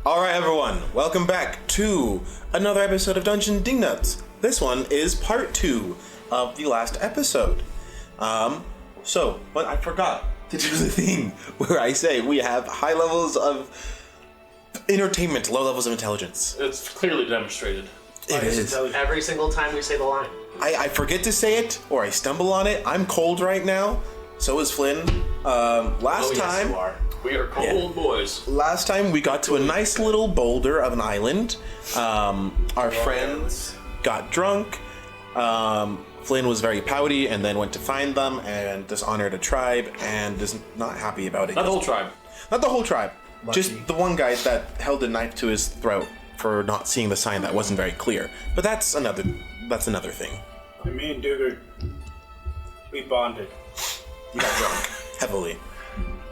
Alright everyone, welcome back to another episode of Dungeon Dingnuts. This one is part 2 of the last episode. But I forgot to do the thing where I say we have high levels of entertainment, low levels of intelligence. It's clearly demonstrated. It is. Every single time we say the line. I forget to say it, or I stumble on it. I'm cold right now. So is Flynn. Last time... You are. We are cold boys. Last time we got to a nice little boulder of an island. Our friends got drunk. Flynn was very pouty and then went to find them and dishonored a tribe and is not happy about it. Not the whole tribe. Not the whole tribe. Lucky. Just the one guy that held a knife to his throat for not seeing the sign that wasn't very clear. But that's another thing. And me and Duger, we bonded. You got drunk. Heavily.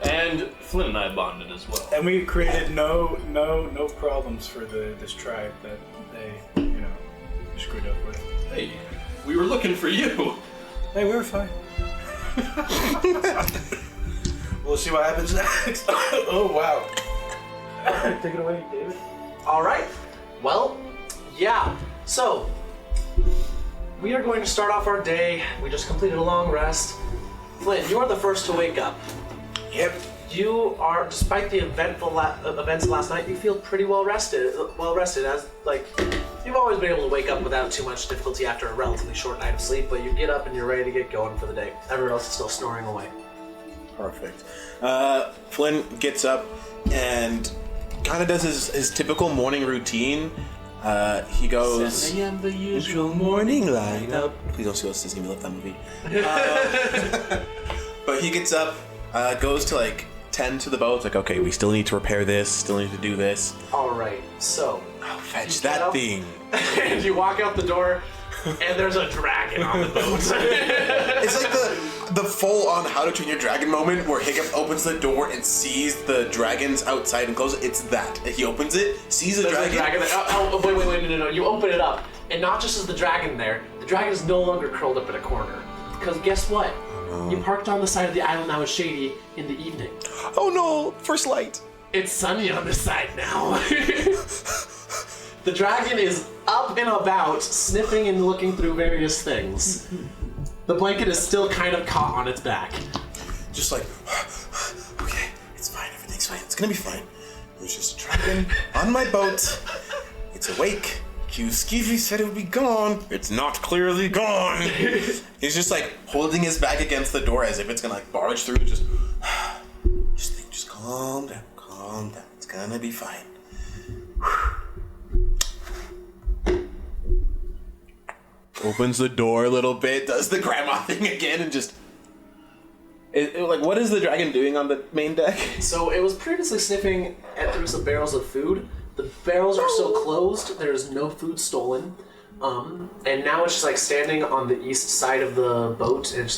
And Flynn and I bonded as well. And we created no problems for this tribe that they, screwed up with. Hey, we were looking for you. Hey, we were fine. We'll see what happens next. Oh, wow. Take it away, David. All right. Well, yeah. So, we are going to start off our day. We just completed a long rest. Flynn, you are the first to wake up. Yep. You are, despite the eventful events last night, you feel pretty well rested. As you've always been able to wake up without too much difficulty after a relatively short night of sleep. But you get up and you're ready to get going for the day. Everyone else is still snoring away. Perfect. Flynn gets up and kind of does his typical morning routine. He goes... 7 a.m. the usual morning lineup. Please don't sue us, Disney. We love that movie. But he gets up, goes to tend to the boat. It's like, okay, we still need to repair this, still need to do this. All right, so... Fetch that thing. And you walk out the door, and there's a dragon on the boat. It's like the full-on How to Train Your Dragon moment where Hiccup opens the door and sees the dragons outside and closes it. It's that. He opens it, sees the dragon. Wait, no. You open it up, and not just is the dragon there, the dragon is no longer curled up in a corner. Because guess what? You parked on the side of the island now. It's shady in the evening. Oh no, first light. It's sunny on this side now. The dragon is up and about, sniffing and looking through various things. The blanket is still kind of caught on its back. Just like, okay, it's fine, everything's fine, it's gonna be fine. There's just a dragon on my boat. It's awake. Skeevy said it would be gone. It's not clearly gone. He's just holding his back against the door as if it's gonna barge through. Just calm down. It's gonna be fine. Opens the door a little bit, does the grandma thing again, and just... what is the dragon doing on the main deck? So it was previously sniffing through some barrels of food. The barrels are still closed. There's no food stolen. And now it's just standing on the east side of the boat, and it's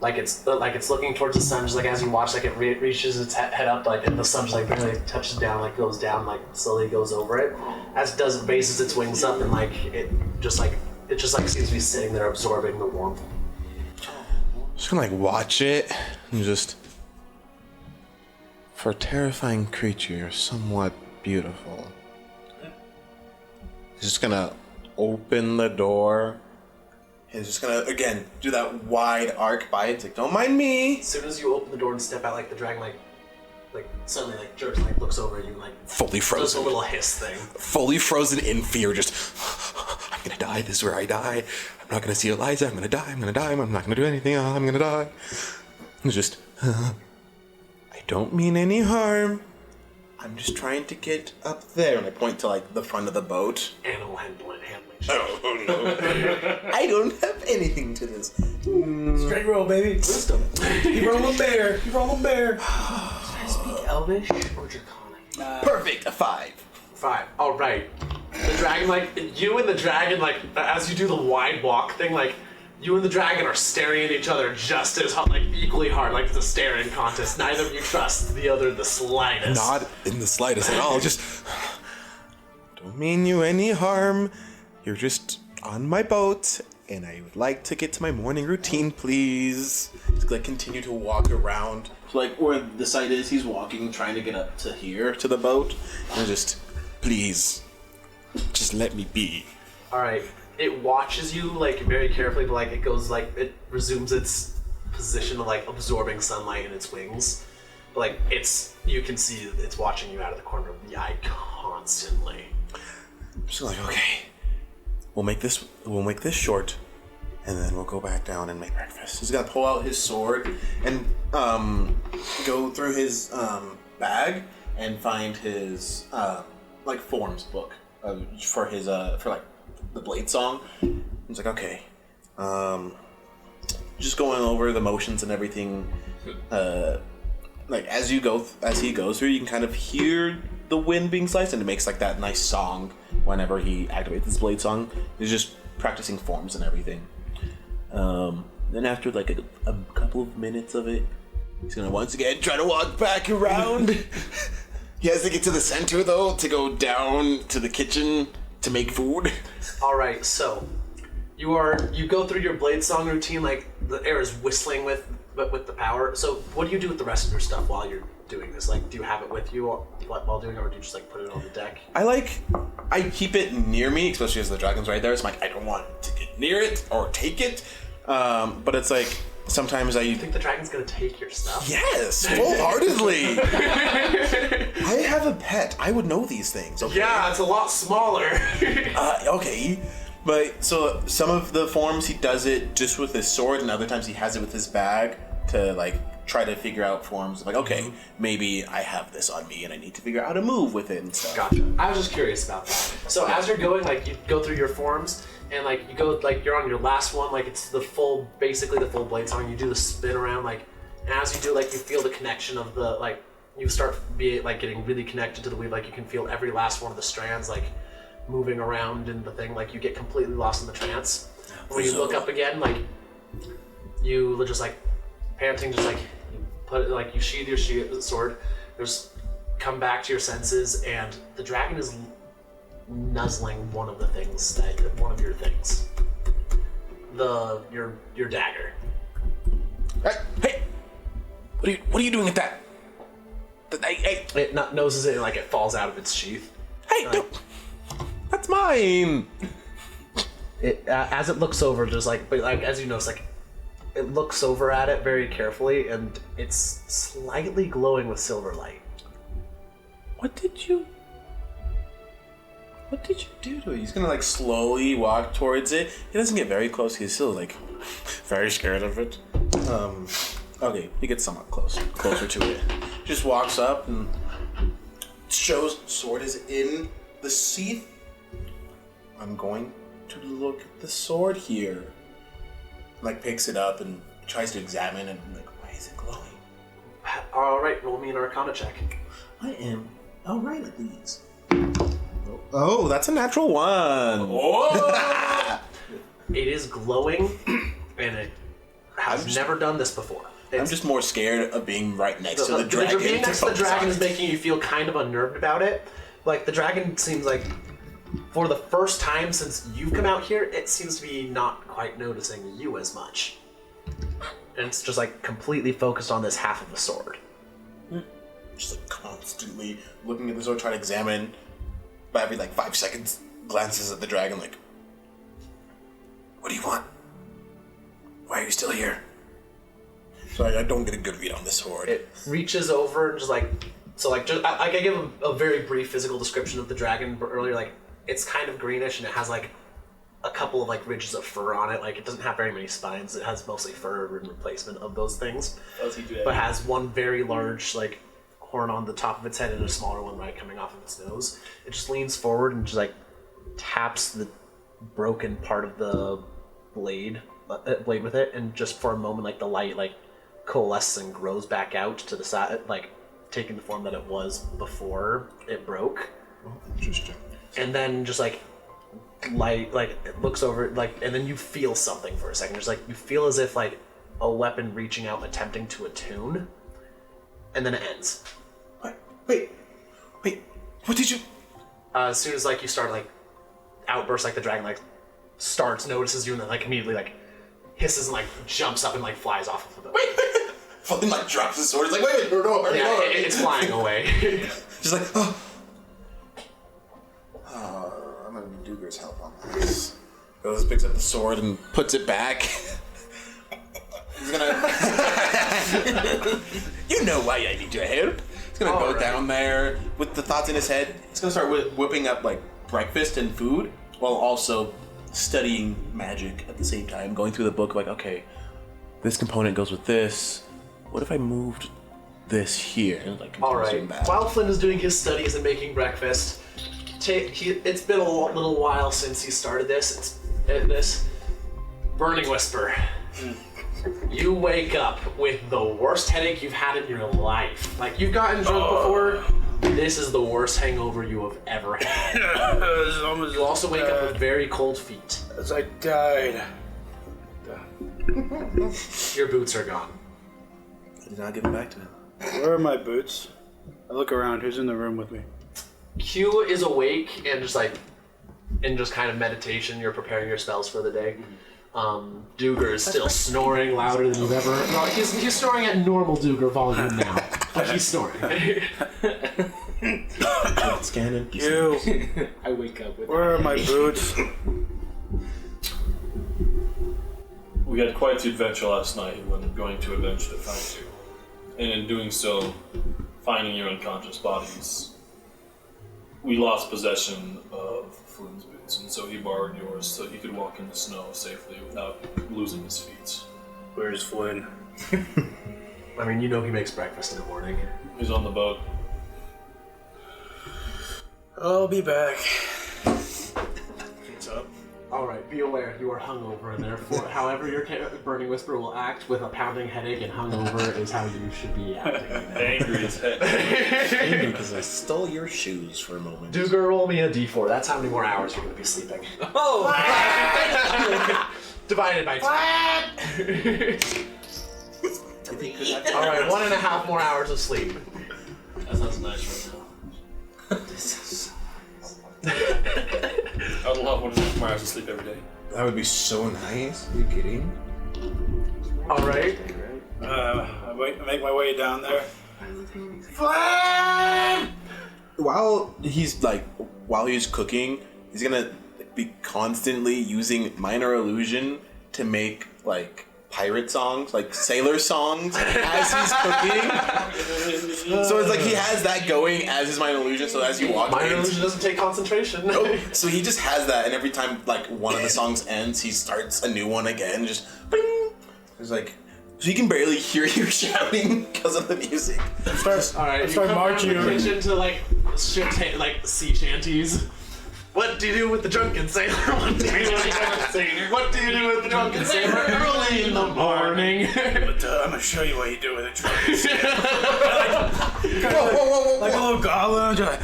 it's looking towards the sun. Just as you watch, it reaches its head up, and the sun just barely touches down, goes down, slowly goes over it. As it does, it raises its wings up, and it just seems to be sitting there absorbing the warmth. Just gonna watch it and just... For a terrifying creature, you're somewhat beautiful. He's just gonna open the door. He's just gonna, again, do that wide arc by it. It's don't mind me. As soon as you open the door and step out, the dragon, suddenly, jerks, looks over at you, fully frozen. Does a little hiss thing. Fully frozen in fear, just... I'm gonna die, this is where I die. I'm not gonna see Eliza, I'm gonna die, I'm not gonna do anything, I'm gonna die. It's just... I don't mean any harm. I'm just trying to get up there. And I point to, the front of the boat. Animal handling. Oh, no. I don't have anything to this. Straight roll, baby. Wisdom. You roll a bear. Should I speak Elvish or Draconic? Perfect, a 5. 5. All right. The dragon, you and the dragon, as you do the wide walk thing, you and the dragon are staring at each other just as hard, equally hard, it's a staring contest. Neither of you trust the other the slightest. Not in the slightest at all. Just don't mean you any harm. You're just on my boat, and I would like to get to my morning routine, please. Just like continue to walk around. So like where the site is, he's walking, trying to get up to here, to the boat. And just, please, just let me be. Alright. It watches you, like, very carefully, but, like, it goes, like, it resumes its position of, like, absorbing sunlight in its wings. But, like, you can see it's watching you out of the corner of the eye constantly. So like, okay, we'll make this short, and then we'll go back down and make breakfast. He's gonna pull out his sword and go through his bag and find his like forms book for his for like the blade song. He's like, okay, just going over the motions and everything. Like as he goes through, you can kind of hear the wind being sliced, and it makes like that nice song whenever he activates his blade song. He's just practicing forms and everything. Then after like a couple of minutes of it, he's gonna once again try to walk back around. He has to get to the center though to go down to the kitchen to make food. Alright, so you go through your blade song routine, like the air is whistling with the power. So what do you do with the rest of your stuff while you're doing this? Like, do you have it with you while doing it, or do you just like put it on the deck? I keep it near me, especially as the dragon's right there. It's like I don't want to get near it or take it. But it's like sometimes You think the dragon's gonna take your stuff? Yes, wholeheartedly. I have a pet. I would know these things. Okay? Yeah, it's a lot smaller. Okay. But so some of the forms he does it just with his sword, and other times he has it with his bag to like try to figure out forms. Like, okay, maybe I have this on me and I need to figure out how to move with it and stuff. Gotcha. I was just curious about that. So as you're going, like you go through your forms, and like you go, like you're on your last one, like it's basically the full blade song. You do the spin around, like, and as you do, like you feel the connection of the, like you start getting really connected to the weave. Like you can feel every last one of the strands, like moving around in the thing. Like you get completely lost in the trance. When you look up again, like you just like panting, just like put it, like you sheathe your sword, just come back to your senses, and the dragon is nuzzling one of your things, your dagger. Hey, what are you doing with that? It noses it, and like it falls out of its sheath. Hey, that's mine. It as it looks over, just like, but like as you notice, like it looks over at it very carefully, and it's slightly glowing with silver light. What did you do to it? He's gonna like slowly walk towards it. He doesn't get very close. He's still like very scared of it. Okay, he gets somewhat closer to it. Just walks up and shows sword is in the sheath. I'm going to look at the sword here. Like picks it up and tries to examine, and I'm like, why is it glowing? All right, roll me an Arcana check. I am all right at these. Oh, that's a natural one. Oh! It is glowing, and it has never done this before. I'm just more scared of being right next to the dragon. Being next to the dragon is making you feel kind of unnerved about it. Like, the dragon seems like, for the first time since you've come out here, it seems to be not quite noticing you as much. And it's just like completely focused on this half of the sword. Just like constantly looking at the sword, trying to examine. But every like 5 seconds, glances at the dragon like, what do you want? Why are you still here? Sorry, I don't get a good read on this sword. It reaches over and just like, so like, just, I gave a very brief physical description of the dragon earlier. Like, it's kind of greenish, and it has like a couple of like ridges of fur on it. Like, it doesn't have very many spines. It has mostly fur in replacement of those things. But has one very large like horn on the top of its head and a smaller one right coming off of its nose. It just leans forward and just like taps the broken part of the blade with it, and just for a moment, like the light like coalesces and grows back out to the side, like taking the form that it was before it broke. Oh, interesting. And then just like light, like it looks over, like, and then you feel something for a second. Just like you feel as if like a weapon reaching out, attempting to attune, and then it ends. Wait, what did you? As soon as like you start like outbursts, like the dragon like notices you, and then like immediately like hisses and like jumps up and like flies off of the. Wait! Fucking like drops his sword. It's like, wait, no, Yeah, it's flying away. Just like, oh. I'm gonna need Duger's help on this. Goes, picks up the sword and puts it back. He's gonna. You know why I need your help. He's gonna go down there with the thoughts in his head. He's gonna start whipping up like breakfast and food while also studying magic at the same time. Going through the book, like, okay, this component goes with this. What if I moved this here? And like, All right. While Flynn is doing his studies and making breakfast, it's been a little while since he started this. This Burning Whisper. You wake up with the worst headache you've had in your life. Like, you've gotten drunk before. This is the worst hangover you have ever had. You also wake up with very cold feet. As I died. Your boots are gone. I did not give them back to him. Where are my boots? I look around. Who's in the room with me? Q is awake and just kind of meditation. You're preparing your spells for the day. Duger is still snoring louder than you've ever heard. No, he's snoring at normal Duger volume now, but he's snoring. Scanning. You. I wake up with. Where are my boots? We had quite the adventure last night when going to adventure to find you. And in doing so, finding your unconscious bodies, we lost possession of Flynn's boots, and so he borrowed yours so he could walk in the snow safely without losing his feet. Where's Flynn? I mean, you know he makes breakfast in the morning. He's on the boat. I'll be back. What's up? Alright, be aware, you are hungover, and therefore, however your Burning Whisper will act with a pounding headache and hungover is how you should be acting. Angry as heck. Angry because I stole your shoes for a moment. Duger, roll me a d4. That's how many more hours you're going to be sleeping. Oh! Divided by 2. Alright, 1.5 more hours of sleep. That sounds nice right now. I would love 1.5 hours of sleep every day. That would be so nice. Are you kidding? Alright. I make my way down there. While he's cooking, he's gonna be constantly using minor illusion to make like pirate songs, like sailor songs, as he's cooking. So it's like he has that going as his minor illusion. So as you walk, Minor illusion doesn't take concentration. Nope. So he just has that, and every time like one of the songs ends, he starts a new one again. Just bing. It's like. So he can barely hear you shouting because of the music. Alright, start marching in the kitchen to like sea shanties. What do you do with the drunken sailor? What do you do with the drunken sailor? What do you do with the drunken sailor early in the morning? But I'm gonna show you what you do with a drunken sailor. Whoa. Like a little goblin, I'm just like...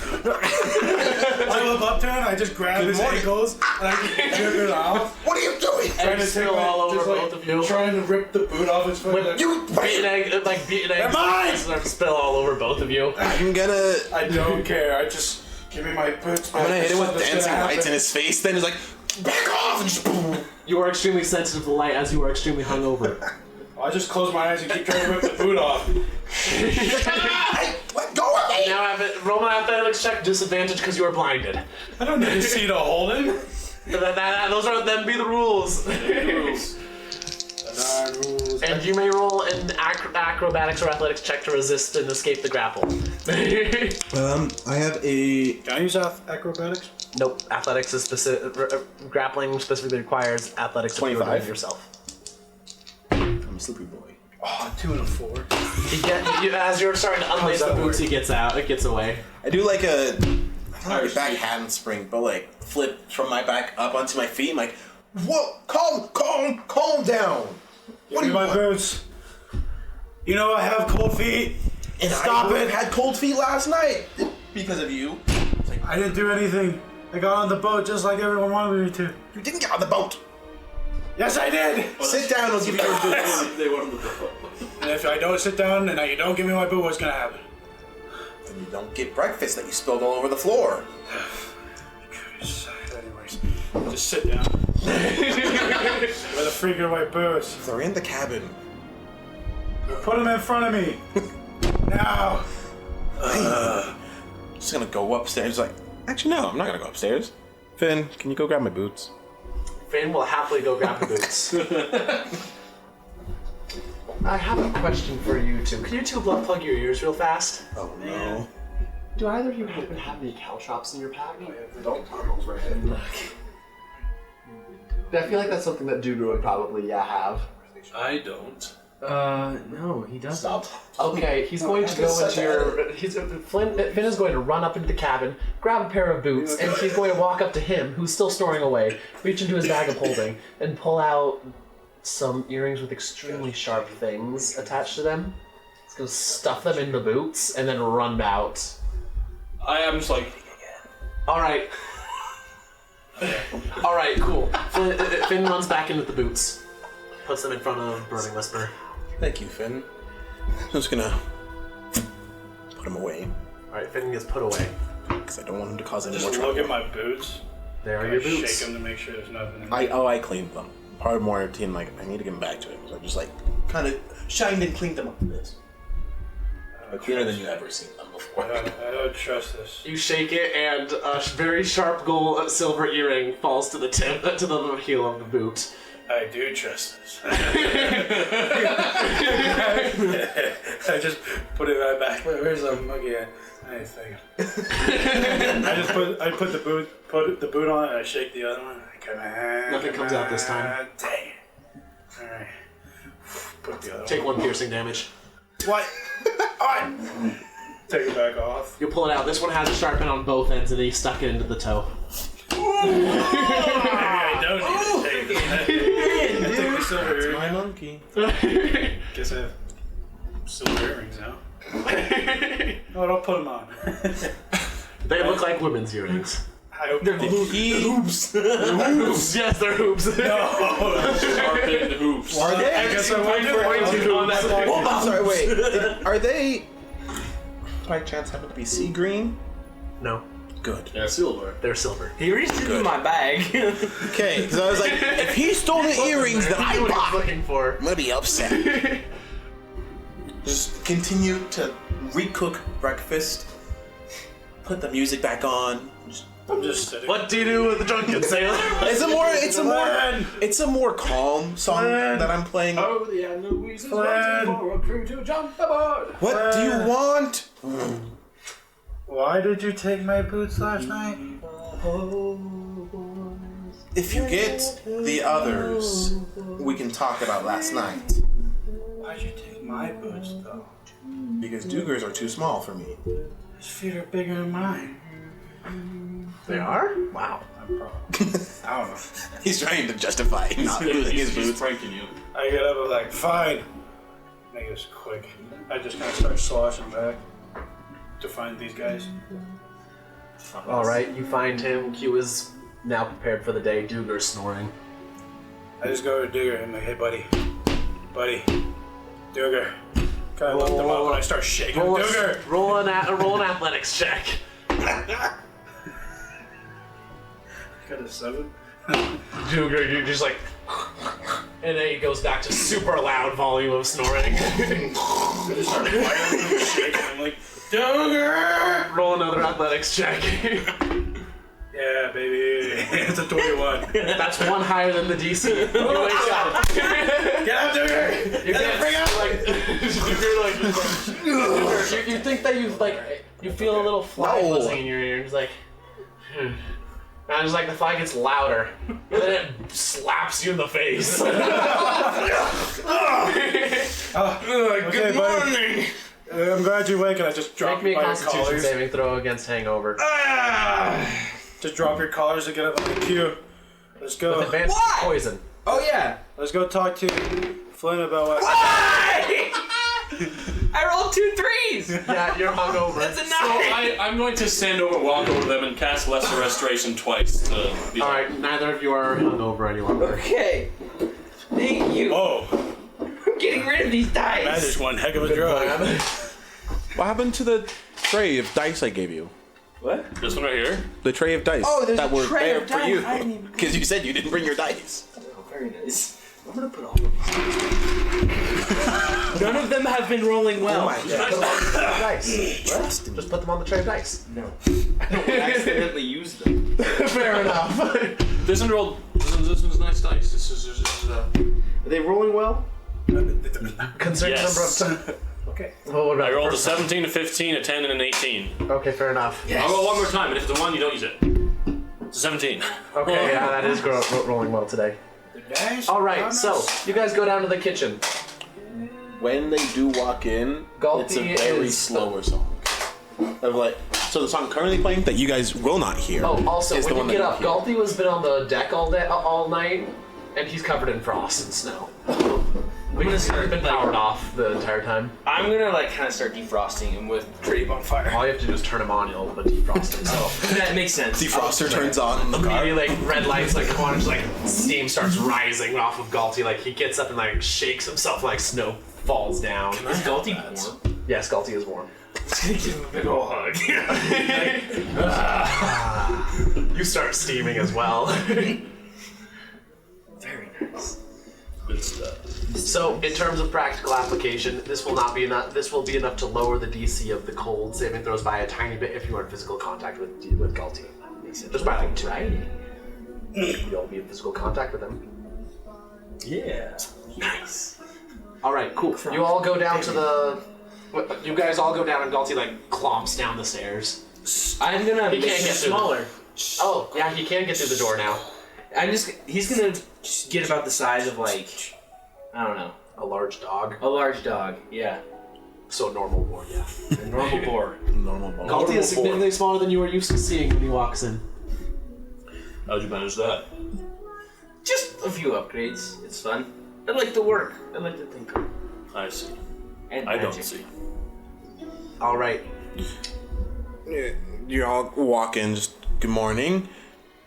I look up to him, I just grab his ankles, and I just rip it off. What are you doing? Trying to spill all over both of you. Trying to rip the boot off his foot. You Beaten egg start to spill all over both of you. I'm gonna. I don't care, I just... Give me my boots. I'm gonna hit him with dancing lights in his face. Then he's like, back off! And just boom. You are extremely sensitive to light as you are extremely hungover. I just close my eyes and keep trying to rip the boot off. Let go of me! Now roll my athletics check, disadvantage because you are blinded. I don't need to see to hold him. Those are them be the rules. Rules. And you may roll an acrobatics or athletics check to resist and escape the grapple. I have a. Can I use acrobatics? Nope. Athletics is grappling specifically requires athletics if you were doing it yourself. I'm a slippery boy. Oh, 2 and a 4. As you're starting to unlace the boots, he gets out. It gets away. I do like a. Not a back handspring, but like flip from my back up onto my feet. I'm like, whoa, calm down. Give me my boots. You know I have cold feet. And Stop I it. had cold feet last night because of you. I didn't do anything. I got on the boat just like everyone wanted me to. You didn't get on the boat. Yes, I did. Sit down. I'll give you your boots. They wanted the boat. And if I don't sit down and you don't give me my boot, what's gonna happen? Then you don't get breakfast that you spilled all over the floor. Anyways, just sit down. Where the freak are my boots? They're in the cabin. Put them in front of me. Now. Just gonna go upstairs. Like, actually, no, I'm not gonna go upstairs. Finn, can you go grab my boots? Finn will happily go grab the boots. I have a question for you two. Can you two plug your ears real fast? Oh no. Do either of you happen to have any caltrops in your pack? Don't talk over him. I feel like that's something that Duder would probably have. I don't. No, he doesn't. Stop. Okay, he's going to go into your. Finn is going to run up into the cabin, grab a pair of boots, and he's going to walk up to him, who's still snoring away, reach into his bag of holding, and pull out some earrings with extremely sharp things attached to them. He's going to stuff them in the boots and then run out. I am just like, Alright. Alright, cool. Finn runs back in with the boots. Puts them in front of Burning Whisper. Thank you, Finn. I'm just gonna put him away Alright, Finn gets put away. because I don't want him to cause any more Just trouble. look at my boots. There are I your boots. shake them to make sure there's nothing in them. I cleaned them. Part of my routine, like, I need to get back to it. So I just like kind of shined and cleaned them up with this. But cleaner than you ever seen them before. I don't trust this. You shake it, and a very sharp gold silver earring falls to the tip, to the heel of the boot. I do trust this. I just put it right back. Where's the monkey at? I ain't thinking. I put the boot on and I shake the other one. Come on. Nothing comes out this time. Dang it. Alright. Put the other Take one piercing damage. What? What? Take it back off. You pull it out. This one has a sharp end on both ends, and he stuck it into the toe. Maybe I don't need to take it. I take the silver earring. My monkey. Guess I have silver earrings now. Oh, don't put them on. They look like women's earrings. I hope They're hoops. Hoops. Yes, they're hoops. sharpened hoops. Are they? I guess I went for Oh, I'm sorry, wait. Are they by chance happen to be sea green? No, Good. Yeah, silver. they're silver. He reached into my bag. Okay, because I was like, if he stole the earrings that I What he's bought, looking for. I'm gonna be upset. Just continue to recook breakfast. Put the music back on. I'm just sitting. What do you do with the drunken sailor? It's a more calm song that I'm playing. Oh, the Eloise is Flan. waiting for a crew to jump aboard. What do you want? Why did you take my boots last night? If you get the others, we can talk about last night. Why'd you take my boots though? Because Dugers are too small for me. His feet are bigger than mine. They are? Wow. I'm probably. I don't know. He's trying to justify not losing his He's boots. pranking you. I get up and like, fine. Make this quick. I just kind of start sloshing back to find these guys. Alright, you find him. Q is now prepared for the day. Duger's snoring. I just go to Digger and I'm like, hey buddy, Digger. Kind of lift him up and I start shaking. Digger! Roll an athletics check. Got a 7. Duger, you're just like... And then he goes back to super loud volume of snoring. I just start violently shaking. I'm like, Digger! Roll another athletics check. Yeah, baby. It's a 21. That's one higher than the DC. You wake up. Get up, Digger! You can't bring up you think that you feel a little fly No. buzzing in your ear, and it's like, and it's like the fly gets louder, and then it slaps you in the face. Okay, Good buddy. morning! I'm glad you're awake and I just drop Make me a my Constitution collars. saving throw against hangover. Just drop your collars and get up on the queue. Let's go. With advantage poison. Oh yeah. Let's go talk to Flynn about what. I rolled 2 3s. Yeah, you're hungover. That's a 9. So I'm going to stand over, walk over them, and cast Lesser Restoration twice. To be Alright, neither of you are hungover any longer. Okay. Thank you. Oh, I'm getting rid of these that is dice. one heck of a drug. What happened to the tray of dice I gave you? What? This one right here. The tray of dice. Oh, there's that a were tray there of for dice. you. I didn't even- Because you said you didn't bring your dice. Oh, very nice. I'm gonna put all of these. None of them have been rolling well. Put them on the tray of dice. What? Just put them on the tray of dice. No. I don't accidentally use them. Fair enough. This one rolled. This one's nice dice. This is Are they rolling well? Considering Yes. the number of Okay. Well, what about I the rolled a first one? 17, a 15, a 10, and an 18. Okay, fair enough. I'll roll one more time, and if it's a 1, you don't use it. It's a 17. Okay, yeah, that is rolling well today. All right, so you guys go down to the kitchen. When they do walk in, Galti it's a very is- slower song. Of like, so the song currently playing that you guys will not hear. Oh, also, is when the one you get that up, Galti has been on the deck all night, and he's covered in frost and snow. Because he's been powered off the entire time. I'm gonna like kind of start defrosting him with Crave on fire. All you have to do is turn him on, he'll defrost himself. That makes sense. Defroster turns on in the car. Immediately, like red lights like come on, and just like steam starts rising off of Galti. Like he gets up and like shakes himself, like snow falls down. Is Galti warm? Yes, Galti is warm. Give him a big ol' hug. You start steaming as well. Very nice. Good stuff. So, in terms of practical application, this will not be enough. This will be enough to lower the DC of the cold saving throws by a tiny bit if you are in physical contact with Galti. Just by like 2. You'll be in physical contact with him. Yeah. Nice. All right, cool. You all go down to the. You guys all go down, and Galti like clomps down the stairs. I'm gonna He make can't it get through smaller. Oh, yeah, he can get through the door now. He's gonna just get about the size of like, I don't know, A large dog. a large dog. Yeah. So normal boar, yeah. A normal boar. Normal ball. Galti is significantly smaller than you are used to seeing when he walks in. How'd you manage that? Just a few upgrades. It's fun. I like to work. I like to think. I see. And I don't magic. see. All right. You all walk in, just good morning.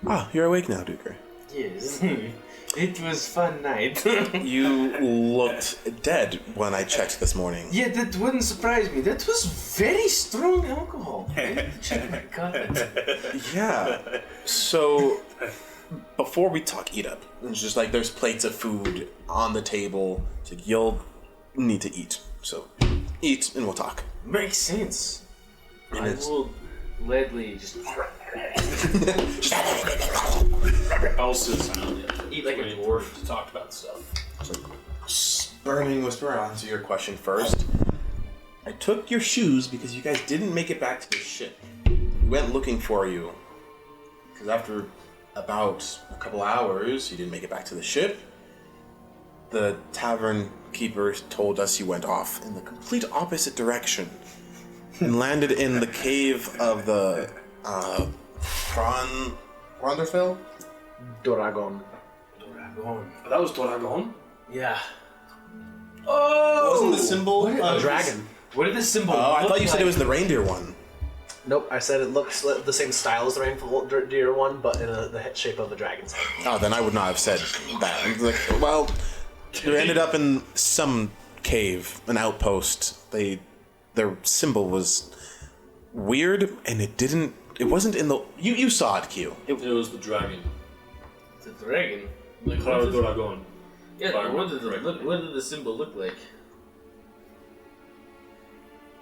Ah, you're awake now, Duker. Yes. It was fun night. You looked dead when I checked this morning. Yeah, that wouldn't surprise me. That was very strong alcohol. I got it. Yeah. So, before we talk eat up, it's just like there's plates of food on the table. It's like you'll need to eat. So, eat and we'll talk. Makes sense. And I it's- will gladly just Elsa's eat like a waiting dwarf. to talk about stuff. Burning Whisper, I'll answer your question first. I took your shoes because you guys didn't make it back to the ship. We went looking for you. Because after about a couple hours, you didn't make it back to the ship. The tavern keeper told us you went off in the complete opposite direction and landed in the cave of the Ronderfell? Doragon. That was Doragon? Yeah. Wasn't the symbol A dragon. What did this symbol Oh, I look thought you said like? it was the reindeer one. Nope, I said it looks like the same style as the reindeer one, but in the head shape of a dragon's head. Oh, then I would not have said that. I was like, well, you ended up in some cave, an outpost. Their symbol was weird, and it wasn't in the. You saw it, Q. It was the dragon. The dragon. The Clara Doragon. Yeah, Fire what did, dragon. what did the symbol look like?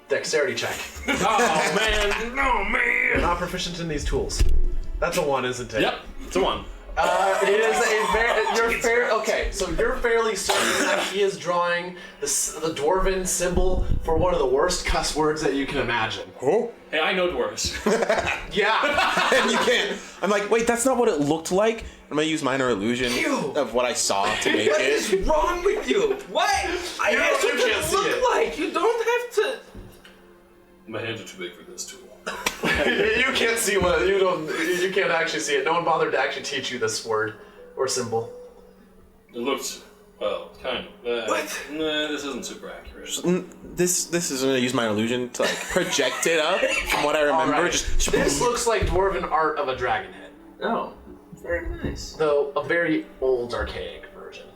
Dexterity check. Oh man! No man! You're not proficient in these tools. That's a 1, isn't it? Yep, it's a 1. It is a very. Okay, so you're fairly certain that he is drawing the dwarven symbol for one of the worst cuss words that you can imagine. Oh. Hey, I know dwarves. Yeah. And you can't. I'm like, wait, that's not what it looked like. I'm gonna use minor illusion of what I saw to make What it. is wrong with you? What? I You asked don't- you you to can't see look it. like. You don't have to. My hands are too big for this tool. You can't see what you don't. You can't actually see it. No one bothered to actually teach you this word or symbol. It looks, well, kind of. What? Nah, this isn't super accurate. This is gonna use my illusion to like project it up from what I remember. Alright. Just This looks like dwarven art of a dragon head, Oh, very nice. though a very old, archaic version.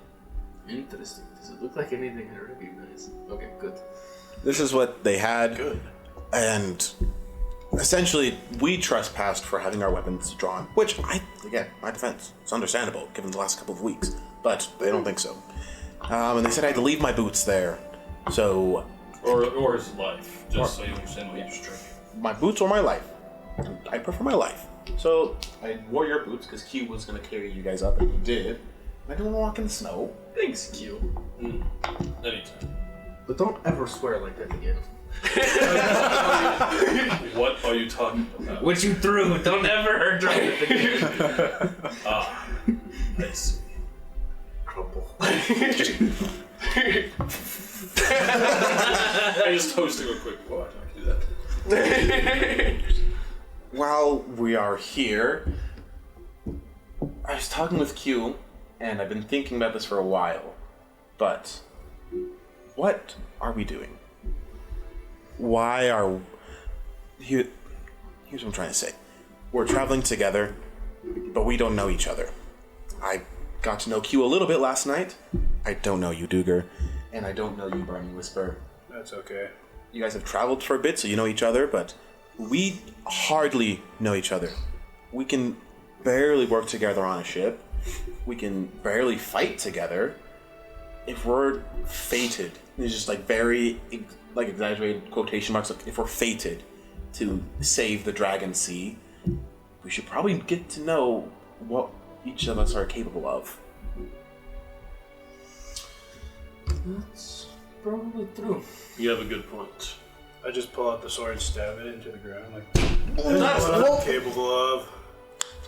Interesting. Does it look like anything I recognize? Okay, good. this is what they had. Good. And essentially, we trespassed for having our weapons drawn, which, my defense, it's understandable given the last couple of weeks, but they don't think so. And they said I had to leave my boots there, so... Or his life, just so you understand what he's drinking. My boots or my life. I prefer my life. So, I wore your boots because Q was going to carry you guys up, and he did. I didn't walk in the snow. Thanks, Q. Anytime. But don't ever swear like that again. What are you talking about? What you threw, don't ever drop it again. I see. Crumple. I just toasted real quick. Why do I do that? While we are here, I was talking with Q, and I've been thinking about this for a while, but what are we doing? Why are... Here's what I'm trying to say. We're traveling together, but we don't know each other. I got to know Q a little bit last night. I don't know you, Duger. And I don't know you, Barney Whisper. That's okay. You guys have traveled for a bit, so you know each other, but we hardly know each other. We can barely work together on a ship. We can barely fight together. If we're fated, it's just like very exaggerated quotation marks, like if we're fated to save the Dragon Sea, we should probably get to know what each of us are capable of. That's probably true. You have a good point. I just pull out the sword and stab it into the ground, like, That's what I'm capable of.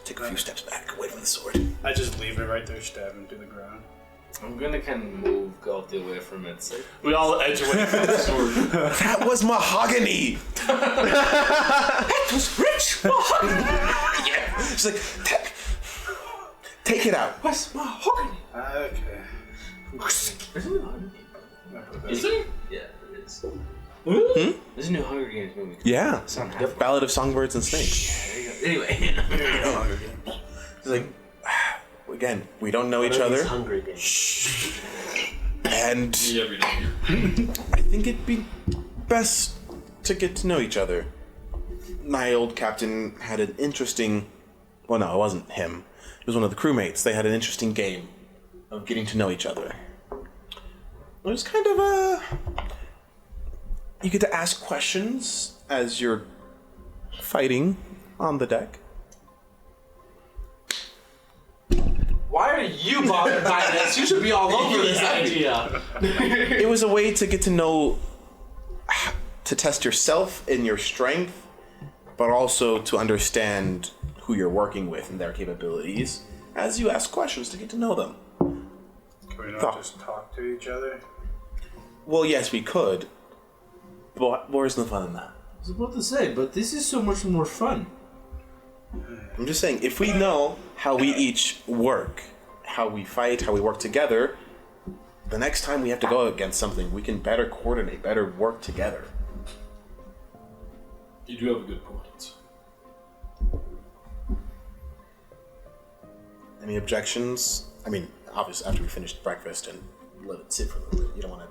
Take a few steps back, away from the sword. I just leave it right there, stab into the ground. I'm gonna kind of move, go the away from it. So. We all edge away from the sword. That was mahogany! That was rich mahogany! Yeah. She's like, take it out. What's mahogany? Okay. Isn't it Hunger Games? Is there? Yeah, it is. There's a new Hunger Games movie. Yeah. Sound The Ballad of Songbirds and Snakes. There you go. Anyway. It's like, again, we don't know each other. Hungry Games. And Me every day here. I think it'd be best to get to know each other. My old captain had an interesting... Well, no, it wasn't him. It was one of the crewmates. They had an interesting game of getting to know each other. It was kind of a... You get to ask questions as you're fighting on the deck. Why are you bothered by this? You should be all over this idea. It was a way to get to know, to test yourself and your strength, but also to understand who you're working with and their capabilities as you ask questions to get to know them. Can we not just talk to each other? Well, yes, we could, but where's the fun in that? I was about to say, but this is so much more fun. I'm just saying, if we know how we each work, how we fight, how we work together, the next time we have to go against something, we can better coordinate, better work together. You do have a good point. Any objections? I mean, obviously, after we finish breakfast and let it sit for a little bit, you don't want to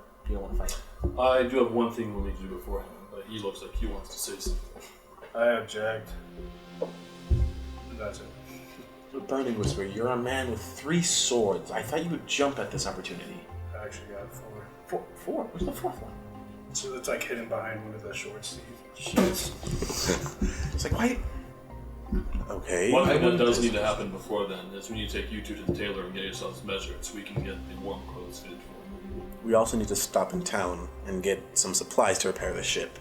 fight. I do have one thing we'll need to do beforehand, but he looks like he wants to say something. I object. That's it. But Burning Whisper, you're a man with 3 swords. I thought you would jump at this opportunity. I actually got 4. Four? Where's the 4th one? So it's like hidden behind one of the short sleeves. It's like, why? Okay. One thing that does need to happen before then is we need to take you two to the tailor and get yourselves measured so we can get the warm clothes fitted for you. We also need to stop in town and get some supplies to repair the ship.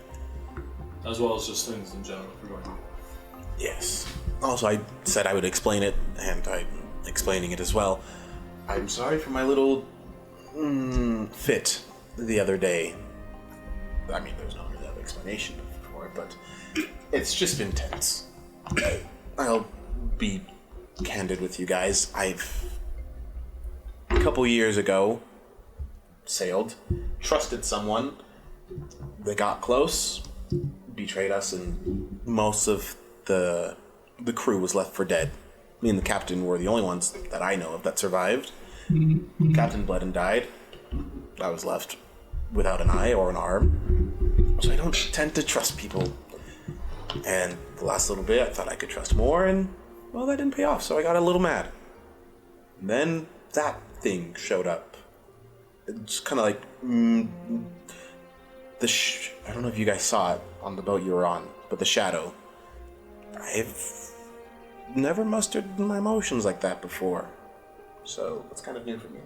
As well as just things in general if we're going to. Yes. Also, I said I would explain it, and I'm explaining it as well. I'm sorry for my little fit the other day. I mean, there's not really an explanation for it, but it's just been tense. I'll be candid with you guys. A couple years ago, sailed, trusted someone, they got close, betrayed us, and most of the crew was left for dead. Me and the captain were the only ones that I know of that survived. Captain bled and died. I was left without an eye or an arm. So I don't tend to trust people. And the last little bit, I thought I could trust more, and, well, that didn't pay off, so I got a little mad. And then that thing showed up. It's kind of like, I don't know if you guys saw it on the boat you were on, but the shadow. I've never mustered my emotions like that before. So, it's kind of new for me.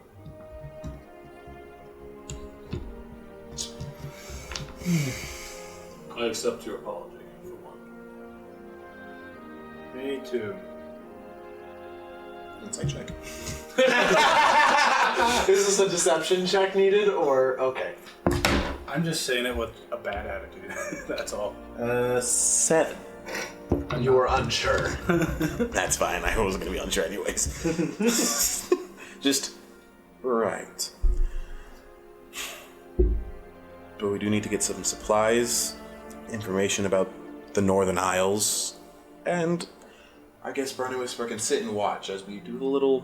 I accept your apology for one. Me too. Insight check. Is this a deception check needed, or okay? I'm just saying it with a bad attitude. That's all. 7. You were unsure. That's fine. I was going to be unsure anyways. Just right. But we do need to get some supplies, information about the Northern Isles, and I guess Brownie Whisper can sit and watch as we do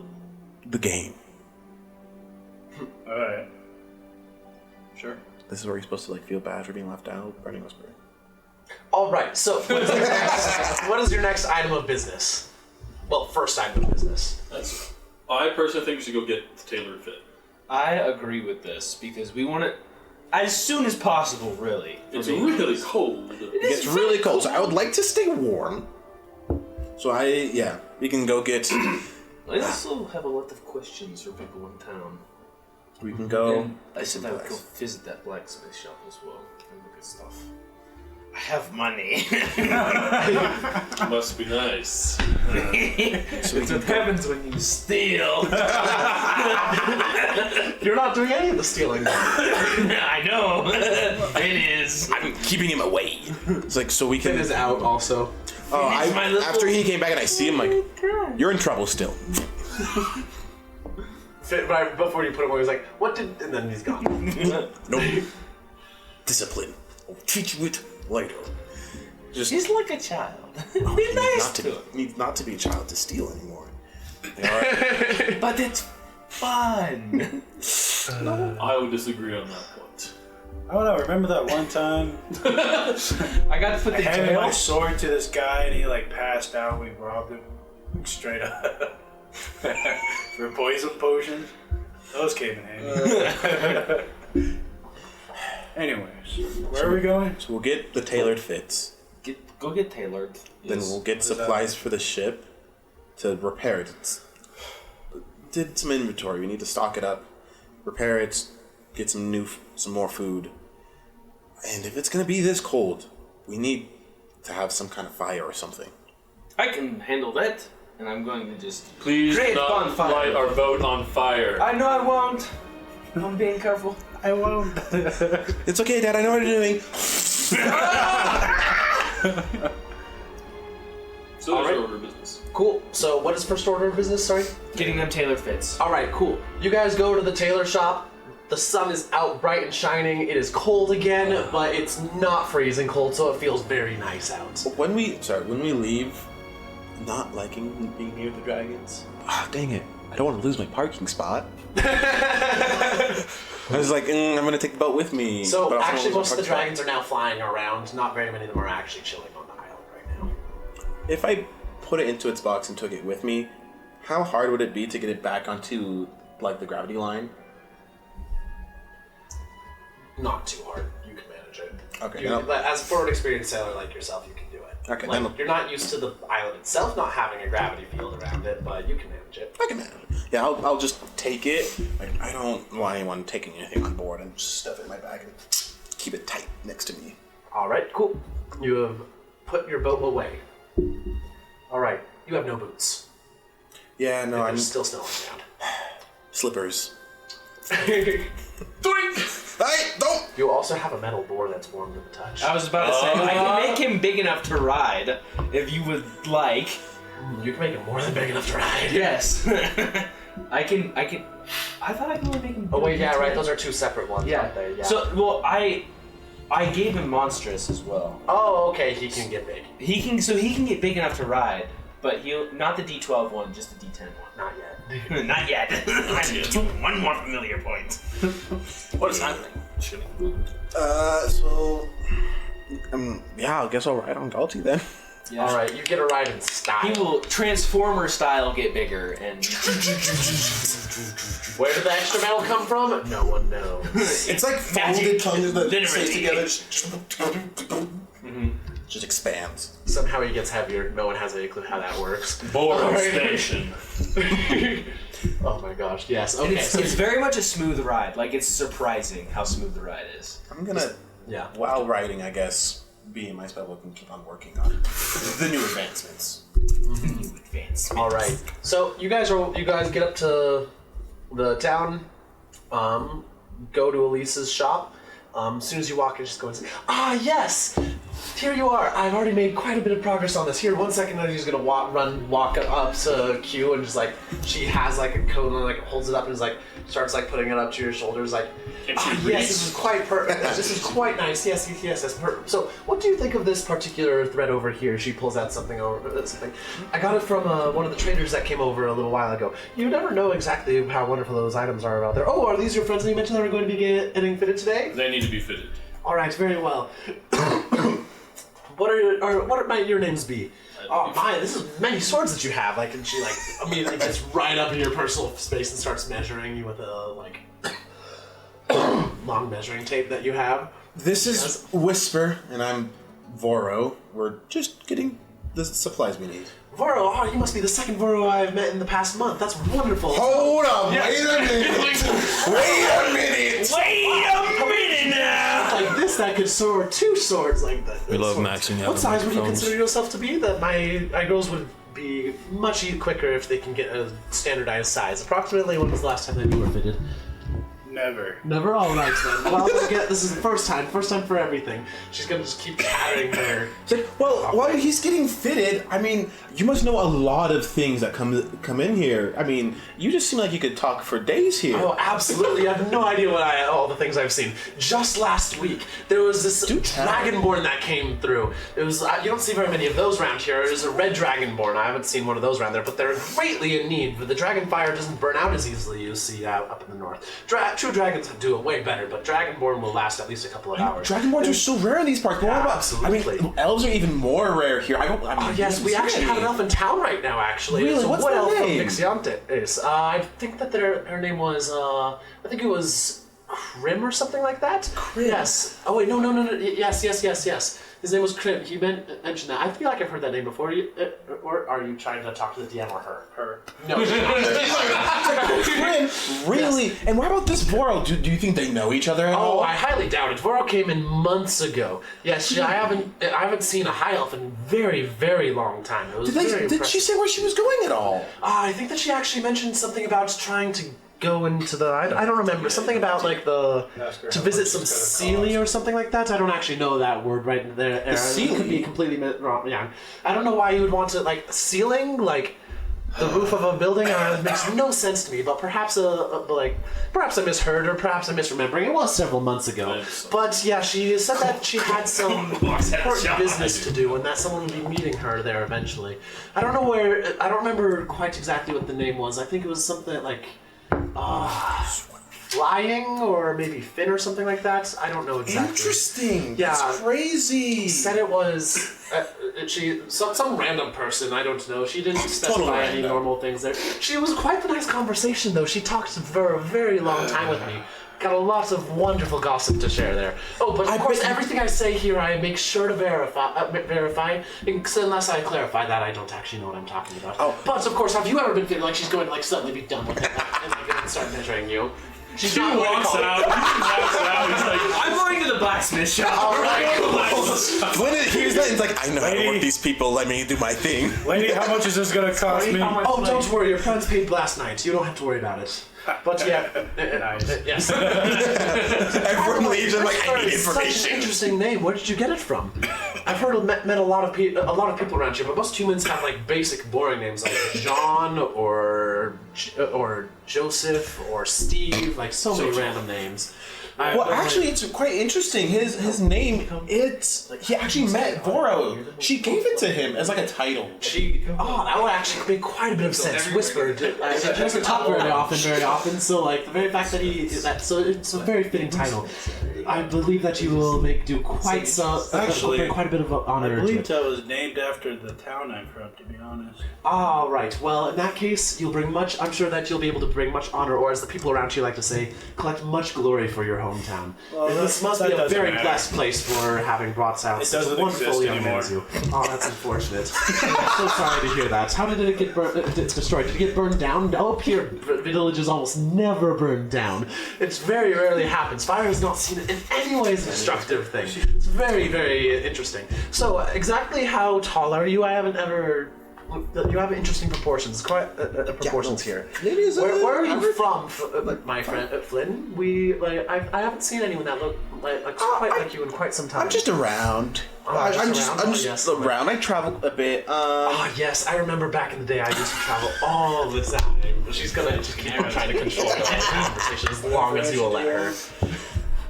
the game. Alright. Sure. This is where you're supposed to feel bad for being left out, Brownie Whisper. All right. So, what is your next item of business? Well, first item of business. I personally think we should go get the tailored fit. I agree with this because we want it as soon as possible, really. It's really cold. It's really cold, so I would like to stay warm. So we can go get... I also have a lot of questions for people in town. We can go... And I said I would go visit that blacksmith shop as well and look at stuff. I have money. Must be nice. It's what happens when you steal. You're not doing any of the stealing. I know. It is. I'm keeping him away. It's like, so we can... Finn is out also. Oh, after he came back and I see him, you're in trouble still. Finn, right before you put him away, he's like, what did... And then he's gone. No. Discipline. I'll teach you it later. Just He's like a child. Be needs nice to him. needs not to be a child to steal anymore. But it's fun. I would disagree on that point. I don't know. Remember that one time I got to put I the handed my tail. sword to this guy and he passed out. We robbed him straight up for a poison potion. Those came in handy. Anyways, where are we going? So we'll get the tailored fits. Go get tailored. Then we'll get supplies for the ship to repair it. Did some inventory. We need to stock it up, repair it, get some more food. And if it's gonna be this cold, we need to have some kind of fire or something. I can handle that, and I'm going to just Please create not bonfire. light our boat on fire. I know I won't. I'm being careful. I won't. It's okay, Dad. I know what you're doing. So there's order of business. Cool. So, what is first order of business? Sorry. Getting them tailor fits. All right. Cool. You guys go to the tailor shop. The sun is out bright and shining. It is cold again, but it's not freezing cold, so it feels very nice out. When we leave, not liking being near the dragons. Ah, dang it! I don't want to lose my parking spot. I was like, I'm gonna take the boat with me. So, but I also actually, don't most of the lose my parking dragons are now flying around. Not very many of them are actually chilling on the island right now. spot. If I put it into its box and took it with me, how hard would it be to get it back onto the gravity line? Not too hard. You can manage it. Okay. As a forward experienced sailor like yourself, you can do it. Okay, then- You're not used to the island itself not having a gravity field around it, but you can manage it. I can manage it. Yeah, I'll just take it. I don't want anyone taking anything on board and just stuff it in my bag and keep it tight next to me. All right, cool. You have put your boat away. All right, you have no boots. Yeah, no, I'm There's still snow on the ground. slippers. Doink! Hey, don't! You also have a metal door that's warm to the touch. I was about to say, I can make him big enough to ride, if you would like. You can make it more than big enough to ride. Yes. I can. I thought I could only make him. Oh wait, yeah, right. Those are two separate ones. Yeah. Aren't they? Yeah. So, well, I gave him monstrous as well. Oh, okay. He can get big. He can get big enough to ride, but he'll not the D12 one, just the D10 one. Not yet. Not yet. I need one more familiar point. What is happening? So Yeah, I guess I'll ride on Galti then. Yeah. All right, you get a ride in style. He will Transformer style get bigger and. Where did the extra metal come from? No one knows. It's like folded tongues that Literally. stay together. Just expands. Somehow he gets heavier. No one has any clue how that works. Bore All right. expansion. Oh my gosh, yes. And Okay, it's very much a smooth ride. Like, it's surprising how smooth the ride is. I'm gonna, yeah. while riding, I guess, be in my spellbook and keep on working on the new advancements. All right. So you guys get up to the town, go to Elise's shop. As soon as you walk in, just go and say, "Ah, yes, here you are. I've already made quite a bit of progress on this. Here, 1 second." And she's gonna walk up to Q and just like she has like a cone and like holds it up and is like starts like putting it up to your shoulders like, "Ah, yes, this is quite perfect. This is quite nice. Yes, that's perfect. So, what do you think of this particular thread over here?" She pulls out something something. "I got it from one of the traders that came over a little while ago. You never know exactly how wonderful those items are out there. Oh, are these your friends that you mentioned that are going to be getting fitted today?" They need to be fitted. All right, very well. What might your names be? Oh my, this is many swords that you have. Like, and she like immediately gets right up in your personal space and starts measuring you with a like long measuring tape that you have. This is Whisper, and I'm Voro. We're just getting the supplies we need. Voro, oh, you must be the second Voro I've met in the past month. That's wonderful. Hold on, wait a minute! Wait a minute now! Like this, that could soar 2 swords like that. We love Swords. maxing out What the size would you microphones. consider yourself to be? That my girls would be much quicker if they can get a standardized size. Approximately, when was the last time that you were fitted? Never. Never? All right then. Well, this is the first time for everything. She's gonna just keep patting her. Well, while he's getting fitted, I mean, you must know a lot of things that come in here. I mean, you just seem like you could talk for days here. Oh, absolutely. I have no idea all the things I've seen. Just last week, there was this dragonborn that came through. It was you don't see very many of those around here. It was a red dragonborn. I haven't seen one of those around there, but they're greatly in need. But the dragon fire doesn't burn out as easily you see up in the north. True dragons do it way better, but dragonborn will last at least a couple of hours. Dragonborns are so rare in these parts. What about? Absolutely. I mean, elves are even more rare here. Oh yes, we actually have an elf in town right now. Actually, Really? It's a What's wood their elf from name? Vixiante is. I think that her name was. I think it was Krim or something like that. Krim. Yes. Oh wait, no. Yes. His name was Krim. He mentioned that. I feel like I've heard that name before. Or are you trying to talk to the DM or her? Her. No. Krim, really? Yes. And what about this Voro? Do you think they know each other at all? Oh, I highly doubt it. Voro came in months ago. Yes, I haven't seen a high elf in a very, very long time. It was Did she say where she was going at all? I think that she actually mentioned something about trying to go into the. I don't remember something about like to visit some Sealy or something like that. I don't actually know that word right there. The Sealy? It could be completely wrong. Yeah, I don't know why you would want to like ceiling like. The roof of a building makes no sense to me, but perhaps perhaps I misheard or perhaps I'm misremembering. It was several months ago, but yeah, she said that she had some important business to do and that someone would be meeting her there eventually. I don't know where. I don't remember quite exactly what the name was. I think it was something like Flying or maybe Finn or something like that. I don't know exactly. Interesting. Yeah. That's crazy. Said it was some random person. I don't know. She didn't specify any normal things there. She was quite the nice conversation though. She talked for a very long time with me. Got a lot of wonderful gossip to share there. Oh, but of course, everything I say here, I make sure to verify. Unless I clarify that, I don't actually know what I'm talking about. Oh. But of course, have you ever been feeling like she's going to like suddenly be done with it and like start measuring you? She walks out. He's like, I'm going to the blacksmith shop. All right. When it hears that, it's like, I know how to work these people. Let me do my thing. Lady, how much is this gonna cost me? Oh, don't worry. Your friends paid last night. You don't have to worry about it. But yeah, yes. Everyone leaves. I'm like, I need Such an information. interesting name. Where did you get it from? I've heard met a lot of people around here, but most humans have like basic boring names like John or Joseph or Steve, like so many random names. Well, actually, it's quite interesting. His name, he actually met Voro. She gave it to him as like a title. That would actually make quite a bit of sense. Whispered. He doesn't talk very often, so like the very fact that it's a very fitting title. I believe that you will do quite quite a bit of honor. I believe to it. that was named after the town I'm from, to be honest. Ah, right. Well, in that case, you'll bring much. I'm sure that you'll be able to bring much honor, or as the people around here like to say, collect much glory for your hometown. Well, this must be a very blessed place for having brought out such a wonderful young man as you. Oh, that's unfortunate. I'm so sorry to hear that. How did it get destroyed? Did it get burned down? Oh, up here, village is almost never burned down. It very rarely happens. Fire is not seen in any way as a destructive thing. It's very, very interesting. So, exactly how tall are you? I haven't ever... You have interesting proportions, quite proportions here. Where are you from, my friend Flynn? I haven't seen anyone that look quite like you in quite some time. I'm just around. I'm just around. I travel a bit. Yes, I remember back in the day I used to travel all the time. She's gonna just keep on trying to control the conversation as long as you will let her.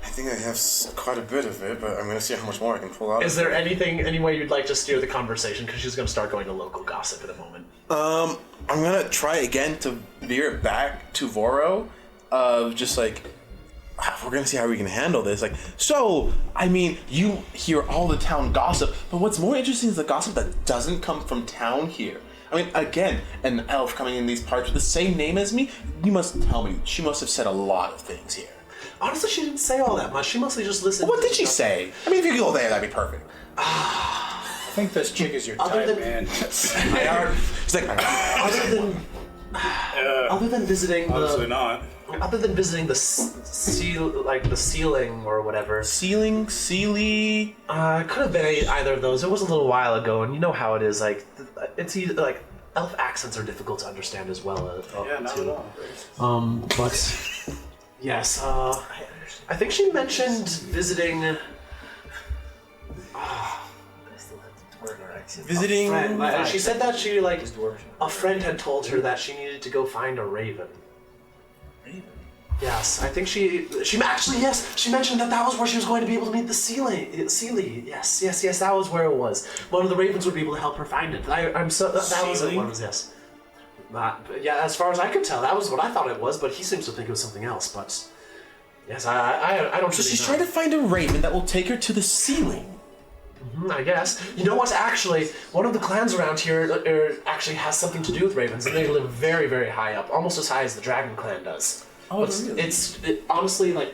I think I have quite a bit of it, but I'm gonna see how much more I can pull out. Is there any way you'd like to steer the conversation? Because she's gonna start going to local gossip in a moment. I'm gonna try again to veer it back to Voro, of just like, we're gonna see how we can handle this. Like, so, I mean, you hear all the town gossip, but what's more interesting is the gossip that doesn't come from town here. I mean, again, an elf coming in these parts with the same name as me, you must tell me, she must have said a lot of things here. Honestly, she didn't say all that much. She mostly just listened. What did she say? I mean, if you could go there, that'd be perfect. I think this chick is your type, man. She's like, other than visiting Obviously not. Other than visiting the ceiling or whatever. Sealy? It could have been either of those. It was a little while ago, and you know how it is. Like, it's either, like, elf accents are difficult to understand as well. Yeah, not at all. But yes, I think she mentioned visiting. Visiting. She said that a friend had told her that she needed to go find a raven. Yes, I think she mentioned that was where she was going to be able to meet the Sealy. Yes, that was where it was. One of the ravens would be able to help her find it. That was it. One was yes. Yeah, as far as I could tell, that was what I thought it was. But he seems to think it was something else. But yes, I don't. So she's trying to find a raven that will take her to the ceiling. I guess. You know what? Actually, one of the clans around here actually has something to do with ravens, and they live very, very high up, almost as high as the dragon clan does. Oh, really? It's honestly, like,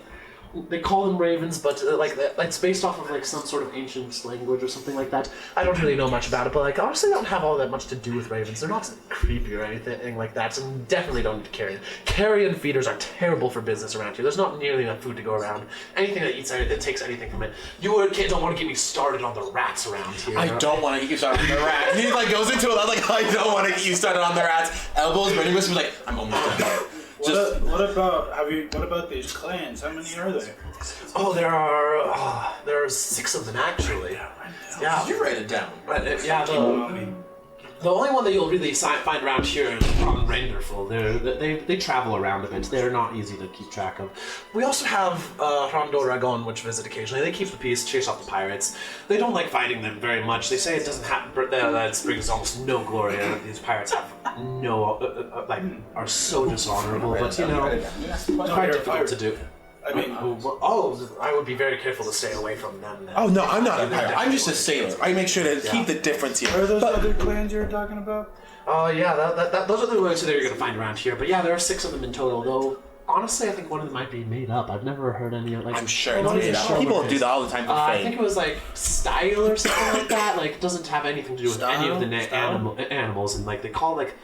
they call them ravens, but it's based off of like some sort of ancient language or something like that. I don't really know much about it, but like honestly, they don't have all that much to do with ravens. They're not creepy or anything like that, so definitely don't need to carrion. Carrion feeders are terrible for business around here. There's not nearly enough food to go around. Anything that eats that takes anything from it. You kids don't want to get me started on the rats around here. I don't want to get you started on the rats. He like goes into it. I'm like, I don't want to get you started on the rats. Elbows, burning whispers, like, I'm almost done. What about these clans? How many are there? Oh, there are 6 of them actually. Yeah. Did you write it down? Yeah. The only one that you'll really find around here is from Renderful. They travel around a bit. They're not easy to keep track of. We also have Rondo Ragon, which visit occasionally. They keep the peace, chase off the pirates. They don't like fighting them very much. They say it doesn't happen. That brings almost no glory. These pirates have are so dishonorable. But you know, it's quite difficult to do. I mean, I would be very careful to stay away from them. Oh no, I'm not a pirate. I'm just a sailor. I make sure to keep the difference here. Are those other clans you were talking about? Those are the ones that you're going to find around here. But yeah, there are 6 of them in total. Though honestly, I think one of them might be made up. I've never heard any like. I'm sure it's made up. People do that all the time for fame. I think it was like style or something like that. Like, it doesn't have anything to do with any of the animals, and like they call like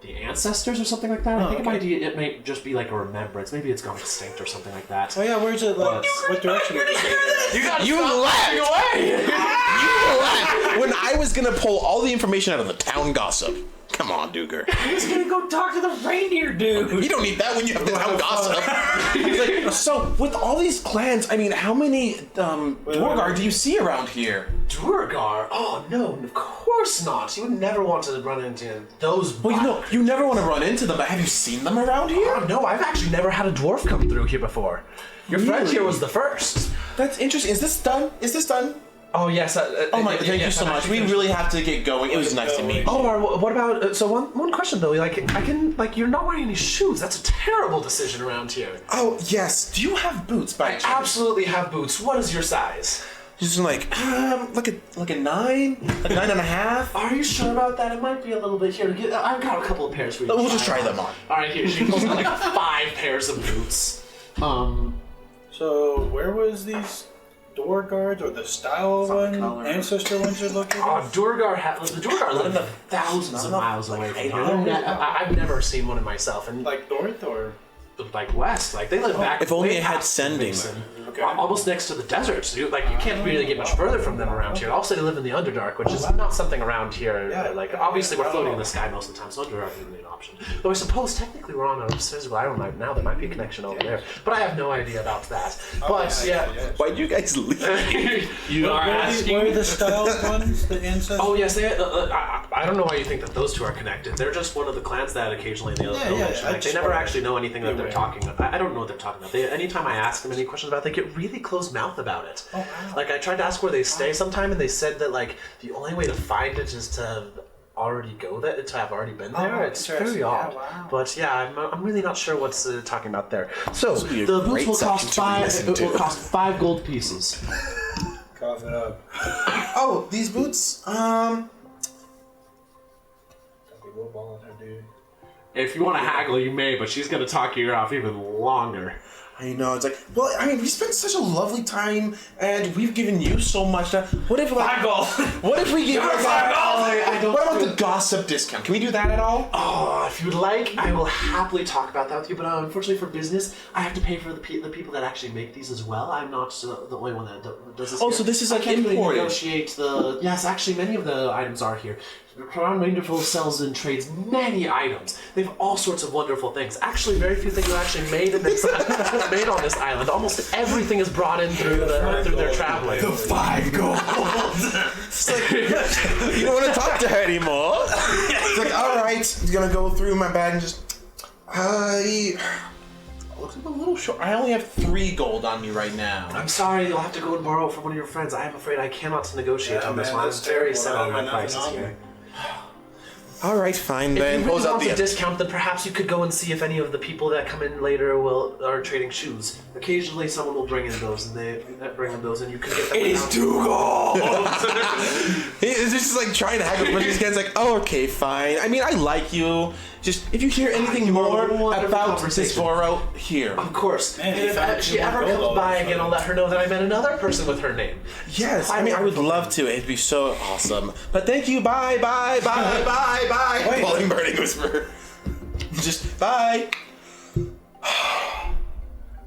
the ancestors or something like that. I think it might just be like a remembrance. Maybe it's gone extinct or something like that. Oh yeah, where's it? Like, what direction? You left away. You left when I was gonna pull all the information out of the town gossip. Come on, Duger. I was gonna go talk to the reindeer dude. You don't need that when you have the town gossip. Like, so, with all these clans, I mean, how many Dwargar do you see around here? Dwargar? Oh no, of course not. You would never want to run into those. Well, you never want to run into them, but have you seen them around here? Oh, no, I've actually never had a dwarf come through here before. Your friend here was the first. That's interesting. Is this done? Oh yes. Oh my! Thank you so much. We really have to get going. It was nice to meet you. Oh, what about? So one question though. You're not wearing any shoes. That's a terrible decision around here. Oh yes. Do you have boots by I chance? absolutely have boots. What is your size? Just like a 9, like 9.5. Are you sure about that? It might be a little bit here. I've got a couple of pairs for you. We'll just try them on. All right, here. She pulls out like 5 pairs of boots. So where was these door guards or the style one? color. Ancestor ones you're looking at? The Durgar live thousands of miles away from here. I've never seen one in myself, and Like north or? like west, like they live back. If only way it had past sending. Mason, Okay. almost next to the desert. So you can't really get much further from them around here. Also, they live in the Underdark, which is not something around here. Obviously, we're floating in the sky most of the time, so Underdark isn't really an option. Though I suppose technically we're on a physical island right now. There might be a connection over there, but I have no idea about that. But yeah. Why'd you guys leave? You are asking. Where are the style ones? The ancestors? Oh yes, they. I don't know why you think that those two are connected. They're just one of the clans that occasionally the Yeah, village. I Like, they just never wanted actually know anything that they're aware. talking about. I don't know what they're talking about. Anytime I ask them any questions about it, they get really closed mouth about it. Oh, wow. Like I tried to ask where they stay sometime, and they said that like the only way to find it is to already go there, to have already been there. Oh, It's interesting. very Yeah, odd. wow. But yeah, I'm really not sure what's talking about there. So would be a the great boots will cost section to listen it will to. cost 5 gold pieces. Cough it up. Oh, these boots. Don't be lowballing her, dude. If you want to haggle, you may, but she's gonna talk your ear off even longer. I know. It's like, well, I mean, we spent such a lovely time, and we've given you so much. What if What if we give you what about the gossip discount? Can we do that at all? Oh, if you'd like, I will happily talk about that with you. But unfortunately, for business, I have to pay for the people that actually make these as well. I'm not the only one that does this. Oh, here. so this is I like can't really imported. negotiate the. Yes, actually, many of the items are here. Crown Wonderful sells and trades many items. They have all sorts of wonderful things. Actually, very few things are actually made in this made on this island. Almost everything is brought in through their traveling. 5 gold. It's like, you don't want to talk to her anymore. It's like, all right, I'm gonna go through my bag and just. Looks like a little short. I only have 3 gold on me right now. I'm sorry, you'll have to go and borrow from one of your friends. I am afraid I cannot negotiate Yeah, on this man, one. I'm that's very terrible. set on I my have prices nothing on here. me. All right, fine If then. you Pulls really out want a the. discount, then perhaps you could go and see if any of the people that come in later are trading shoes. Occasionally, someone will bring in those, and they bring in those, and you can get them. It is 2 gold. He's just like trying to haggle, but this guy's like, "Oh, okay, fine. I mean, I like you. Just if you hear anything more about this Voro, here." Of course. Man, and you if found she 2 ever gold comes all by of a again, I'll let her know that I met another person with her name. Yes, I mean, I would love to. It'd be so awesome. But thank you. Bye, bye, bye, bye, bye. Wait. Falling burning whisper. Just bye.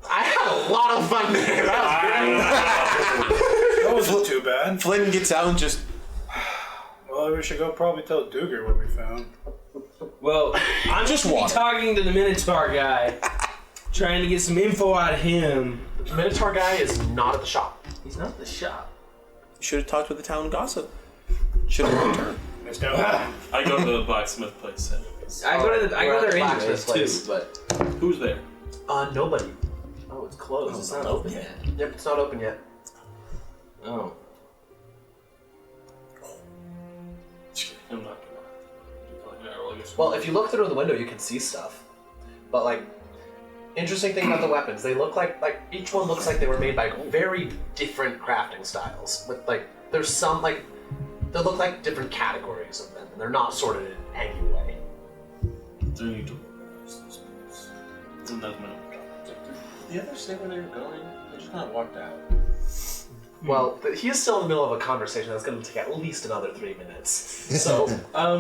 I had a lot of fun there. That wasn't too bad. Flynn gets out and just. Well, we should go probably tell Duger what we found. Well, I'm Just just walk. talking to the Minotaur guy, trying to get some info out of him. The Minotaur guy is not at the shop. He's not at the shop. Should have talked with the town gossip. Should have returned. Missed out. I go to the blacksmith place anyways. I go We're there at the anyways blacksmith too, place. but Who's there? Nobody. oh, it's closed. It's not open yet. Yep, it's not open yet. Oh, I'm not gonna. Well, if you look through the window, you can see stuff. But like, interesting thing about the weapons, they look like each one looks like they were made by very different crafting styles. But like, there's some like, they look like different categories of them, and they're not sorted in any way. Do you need to organize this place? Isn't that my The others say where they were going. They just kind of walked out. Well, he is still in the middle of a conversation that's going to take at least another 3 minutes. So,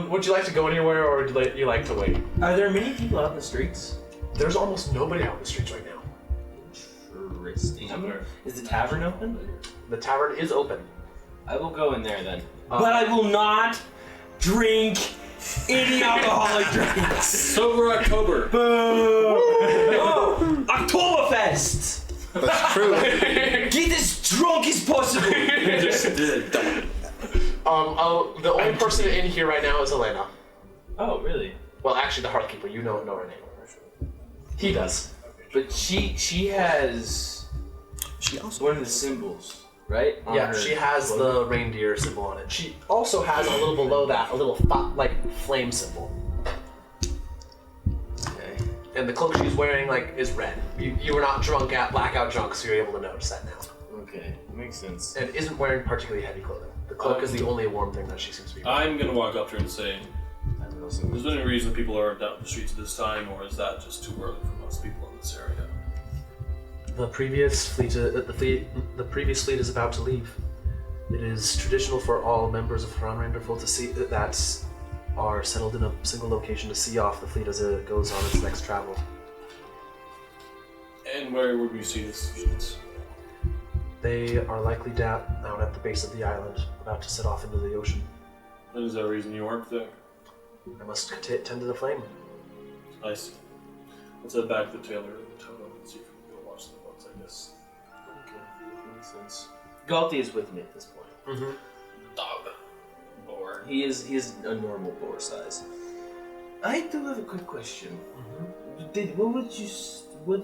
would you like to go anywhere, or would you like to wait? are there many people out in the streets? There's almost nobody out in the streets right now. Interesting. Where? Is the tavern open? The tavern is open. I will go in there then. But I will not drink any alcoholic drinks. Sober October. Oh, Oktoberfest! That's true. Get as drunk as possible. The only person in here right now is Elena. Oh, really? Well, actually, the Hearthkeeper. You know her name. He does. But she has She also. one of the symbols. right? On Yeah, her she has clothing. the reindeer symbol on it. She also has a little below that, a little flame symbol. Okay. And the cloak she's wearing is red. You were not blackout drunk, so you're able to notice that now. Okay, makes sense. And isn't wearing particularly heavy clothing. The cloak is the only warm thing that she seems to be wearing. I'm gonna walk up to her and say, I don't know, some- is there any reason people are down the streets at this time, or is that just too early for most people in this area? The previous fleet is about to leave. It is traditional for all members of Haran Randerful to see that are settled in a single location to see off the fleet as it goes on its next travel. And where would we see this fleet? They are likely down at the base of the island, about to set off into the ocean. And is there a reason you weren't there? I must tend to the flame. I see. Let's head back to the Taylor Totem and see if we can go watch the boats, I guess. Okay, makes sense. Galti is with me at this point. Mm-hmm. Dog. Or He is a normal boar size. I do have a quick question. What did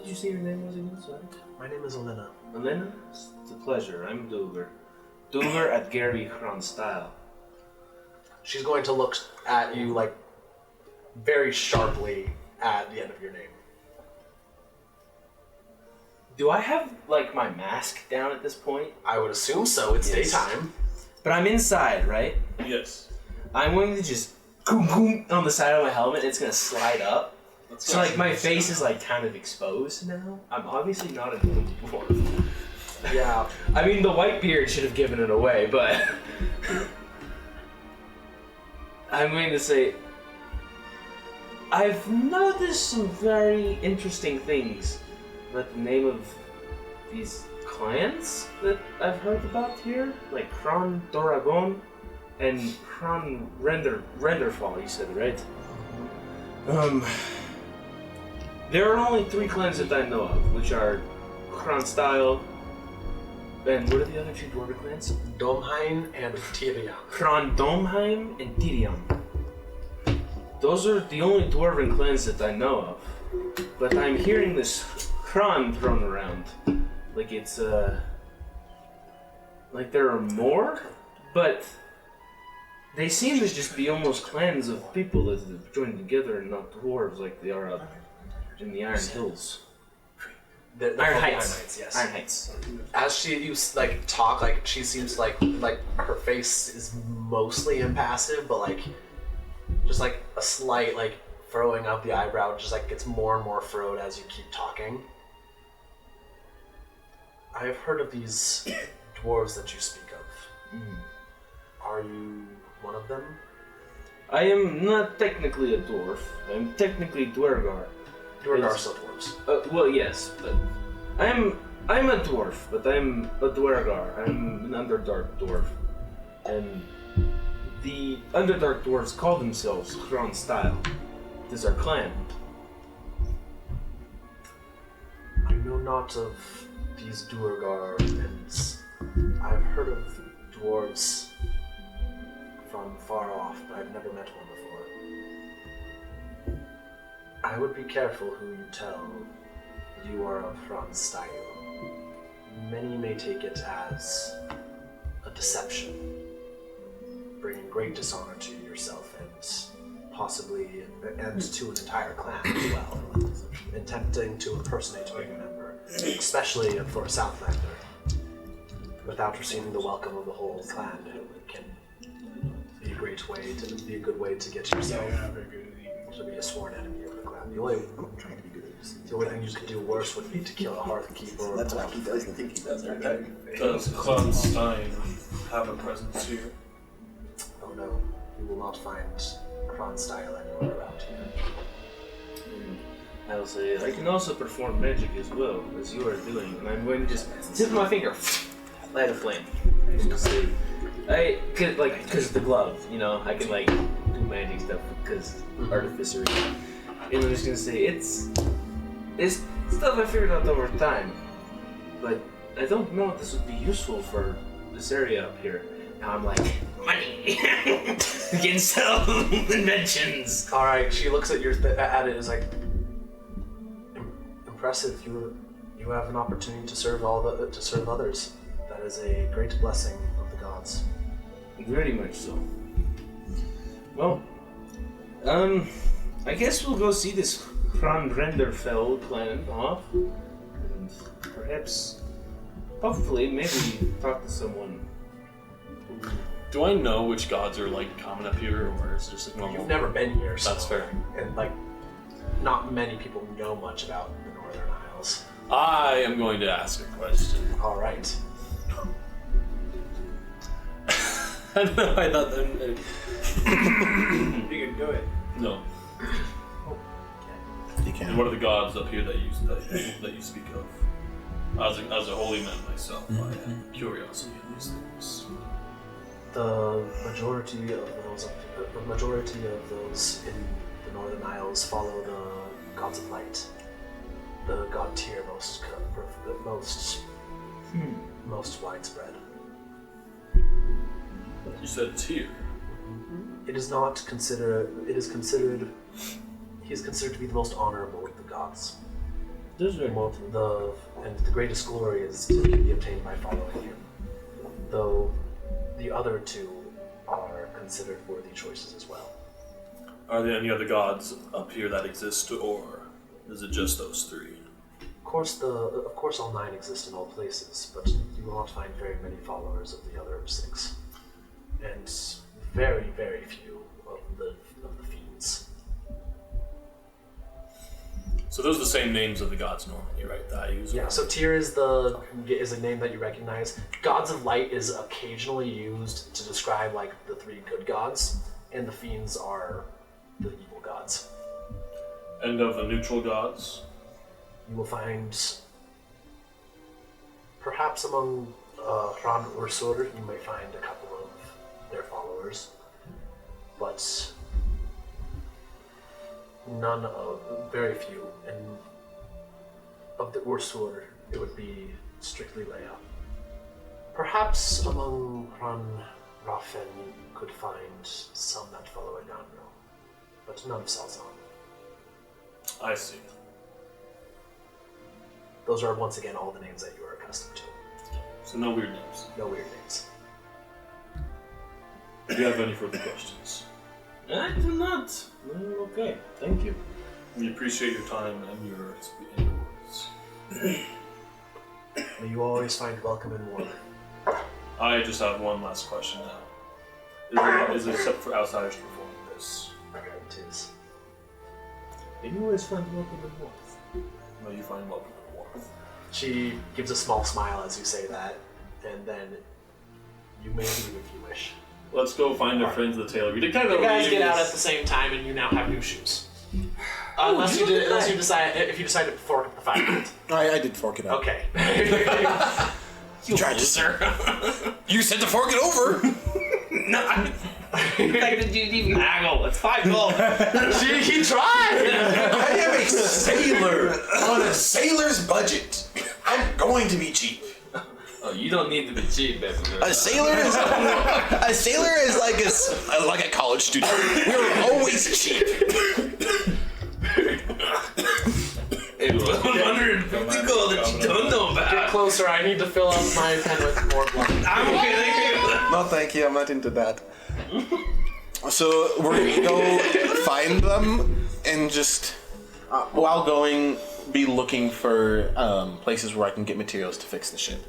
you say your name was again? Sorry. My name is Elena. Elena? It's a pleasure. I'm Dover. Dover at Gary Cron style. She's going to look at you very sharply at the end of your name. Do I have my mask down at this point? I would assume so. It's Yes. daytime. But I'm inside, right? yes. I'm going to just boom boom on the side of my helmet. It's gonna slide up. Let's So my face is kind of exposed now. I'm obviously not a dwarf. Yeah. I mean, the white beard should have given it away, but I'm going to say I've noticed some very interesting things about the name of these clans that I've heard about here, like Kron Doragon and Kron Renderfall. You said, right? There are only 3 clans that I know of, which are Kron Style, and what are the other 2 dwarven clans? Domhain and Tyrion. Kron Domheim and Tyrion. Those are the only dwarven clans that I know of. But I'm hearing this Kron thrown around. Like it's, like there are more, but they seem to just be almost clans of people that have joined together and not dwarves like they are up in the Iron Hills. The Iron Iron Heights. Heights, yes. Iron Heights. As you talk, she seems like her face is mostly impassive, but just a slight furrowing of the eyebrow, just gets more and more furrowed as you keep talking. I have heard of these dwarves that you speak of. Are you one of them? I am not technically a dwarf. I'm technically Dwergar. Dwarves are Yes. still dwarves. Well, yes, but I'm a dwarf, but I'm a Dwergar. I'm an Underdark dwarf, and the Underdark dwarves call themselves Kron Style. This is our clan. I know not of these Duergar, and I've heard of dwarves from far off, but I've never met one before. I would be careful who you tell you are of Fran's style. Many may take it as a deception, bringing great dishonor to yourself and possibly and to an entire clan as well, attempting to impersonate being a member, especially for a Southlander, without receiving the welcome of the whole clan. It can be a great way to be a good way to get yourself to be a sworn enemy of the clan. The only thing you could do worse would be to kill a Hearthkeeper. That's why he doesn't think he does everything. Does Kronstein have a presence here? Oh no, you will not find Kron style anywhere around here. I'll say I can also perform magic as well, as you are doing, and I'm going to just tip my finger, light a flame. And just say, because the glove, I can do magic stuff because artificery. And I'm just gonna say it's stuff I figured out over time, but I don't know if this would be useful for this area up here. Now I'm like, money! We can sell inventions! Alright, she looks at at it and is like, impressive. You have an opportunity to serve others. That That is a great blessing of the gods. Very much so. Well, I guess we'll go see this Renderfell planet off. And perhaps, hopefully, maybe talk to someone. Do I know which gods are like common up here, or is it just like normal? You've never been here, so That's fair. and like, not many people know much about the Northern Isles. I am going to ask a question. All right. I don't know. I thought that. You can do it. No. You can. And what are the gods up here that you speak of? As a holy man myself, I have curiosity in these things. The majority of those in the Northern Isles follow the gods of light. The god tier most widespread. You said tier. It is not considered. It is considered. He is considered to be the most honorable of the gods. And the greatest glory is to be obtained by following him. Though the other two are considered worthy choices as well. Are there any other gods up here that exist, or is it just those three? Of course, all 9 exist in all places, but you will not find very many followers of the other 6, and very, very few of the fiends. So those are the same names of the gods normally, right? That I use. Yeah. So Tyr is a name that you recognize. Gods of Light is occasionally used to describe like the 3 good gods, and the fiends are the evil gods. And of the neutral gods. You will find, perhaps among Ran Ursur, you may find a couple of their followers, but very few. And of the Ursur, it would be strictly Leia. Perhaps among Ran Rafen, you could find some that follow Aganro, but none of Salzan. I see. Those are, once again, all the names that you are accustomed to. So no weird names. No weird names. Do you have any further questions? I do not. Okay, thank you. We appreciate your time and your words. May you always find welcome and warmth. I just have one last question now. Is it except for outsiders performing this? It is. And you always find welcome and warmth. May you find welcome and warmth. She gives a small smile as you say that, and then you may leave if you wish. Let's go find our friends at the tailor. We did kind of You guys leave get out this- at the same time, and you now have new shoes. Unless you decide to fork up the 5 gold. I did fork it out. Okay. You tried to, sir. You said to fork it over. No, in fact, you didn't even haggle. It's 5 gold. He tried! I am a sailor on a sailor's budget. I'm going to be cheap. Oh, you don't need to be cheap, baby girl. A sailor is like a college student. We're always cheap. It was 150 gold that you don't know Get about. closer, I need to fill up my pen with more blood. I'm okay, thank you. No, thank you. I'm not into that. So we're gonna go find them and just, while going, be looking for places where I can get materials to fix the ship.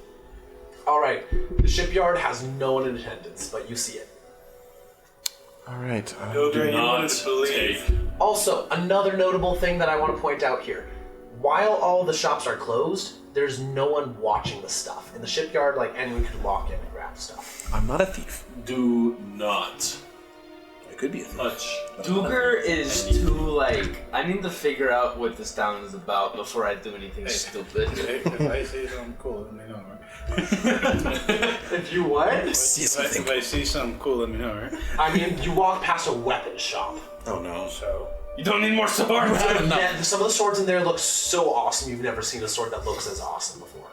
Alright, the shipyard has no one in attendance, but you see it. All right. Ogre, you wanted Not to believe. take. Also, another notable thing that I want to point out here. While all the shops are closed, there's no one watching the stuff. In the shipyard, like, anyone could walk in and grab stuff. I'm not a thief. Do not I could be a thief. touch. Duger is too, like, I need to figure out what this town is about before I do anything stupid. Hey, if I see something cool, let me know, right? If you what? See If I see something cool, let me know, right? I mean, you walk past a weapons shop. Oh no. So, You don't need more swords. Yeah, some of the swords in there look so awesome. You've never seen a sword that looks as awesome before.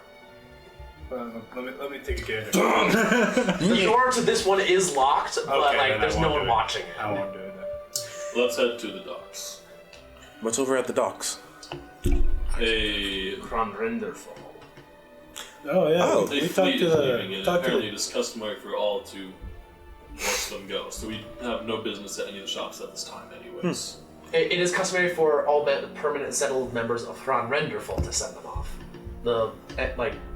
let me take a gander. The door to this one is locked, but Okay, like then there's I no won't one do it. watching it. I won't do it then. Let's head to the docks. What's over at the docks? A From Renderfall. Oh yeah. Oh. A we talked fleet to is leaving, the. and Talked to apparently the it is customary for all to watch them go. So we have no business at any of the shops at this time, anyways. It is customary for all permanent settled members of Thron Renderful to send them off.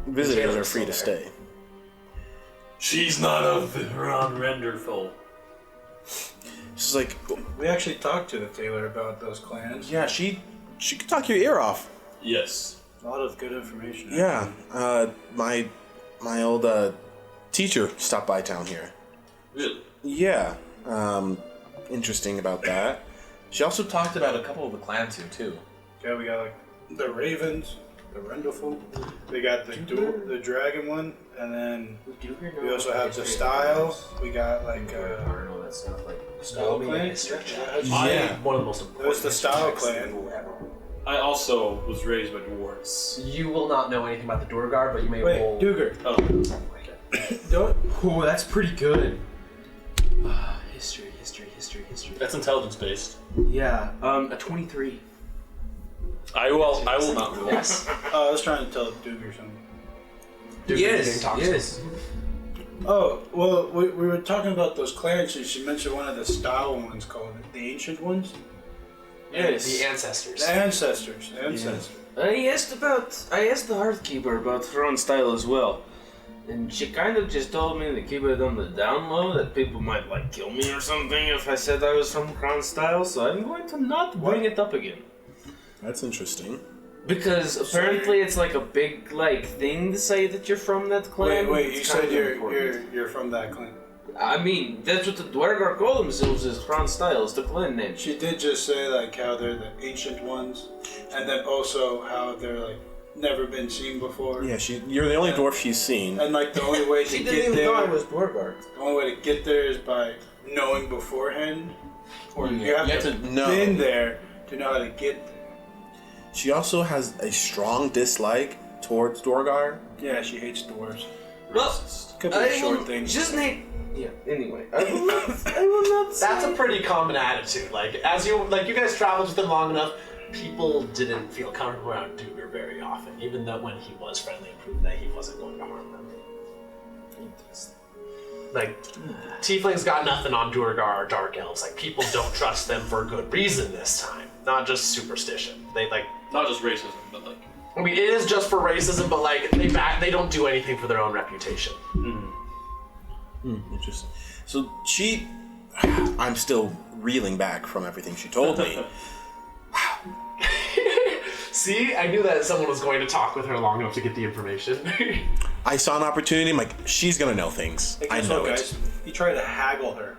Visitors jailer are is free to still there. stay. She's not of the Ron Renderful. She's like, we actually talked to the tailor about those clans. yeah, she could talk your ear off. Yes. A lot of good information. Yeah, my old teacher stopped by town here. Really? Yeah, interesting about that. She also talked about a couple of the clans here too. Yeah, we got like the Ravens, the Renderful. We got the Dragon one, and then we also have the Style. We got like all that stuff, like Style clan. Yeah. One of the most important. There's the Style clan. I also was raised by dwarves. You will not know anything about the Durgar, but you may Wait, roll. Duger. Oh. Don't. Oh, that's pretty good. History. That's intelligence based. Yeah, a 23. I will not roll. Yes. I was trying to tell Duger something. Duger Yes, talks to yes. him. Oh, well, we were talking about those clans. She mentioned one of the Style ones called the Ancient Ones. Yes. The ancestors. The Ancestors. I asked the Hearthkeeper about Thron Style as well. And she kind of just told me to keep it on the down low, that people might like kill me or something if I said I was from Thron Style, so I'm going to not bring it up again. That's interesting. Because apparently it's like a big like thing to say that you're from that clan. Wait, It's you kind said of important. you're from that clan. I mean, that's what the Dwargar call themselves, is Thron Style, is the clan name. She did just say like how they're the ancient ones, and then also how they're like never been seen before. Yeah, you're the only dwarf she's seen. And like the only way to She get didn't even there, know I was Dwargar. the only way to get there is by knowing beforehand, or you have to know. been there to know how to get there. She also has a strong dislike towards Dorgar. Yeah, she hates dwarves. Well, Could be a short thing. Just name. Yeah. Anyway, I will not. That's a pretty common attitude. Like, as you guys traveled with him long enough, people didn't feel comfortable around Duger very often, even though when he was friendly and proved that he wasn't going to harm them. Like, tieflings got nothing on Durgar or Dark Elves. Like, people don't trust them for good reason this time, not just superstition. They like, Not just racism, but like. I mean, it is just for racism, but like, they don't do anything for their own reputation. Interesting. So I'm still reeling back from everything she told me. See, I knew that someone was going to talk with her long enough to get the information. I saw an opportunity. I'm like, she's gonna know things. Hey, I guess know what, it. guys? You try to haggle her.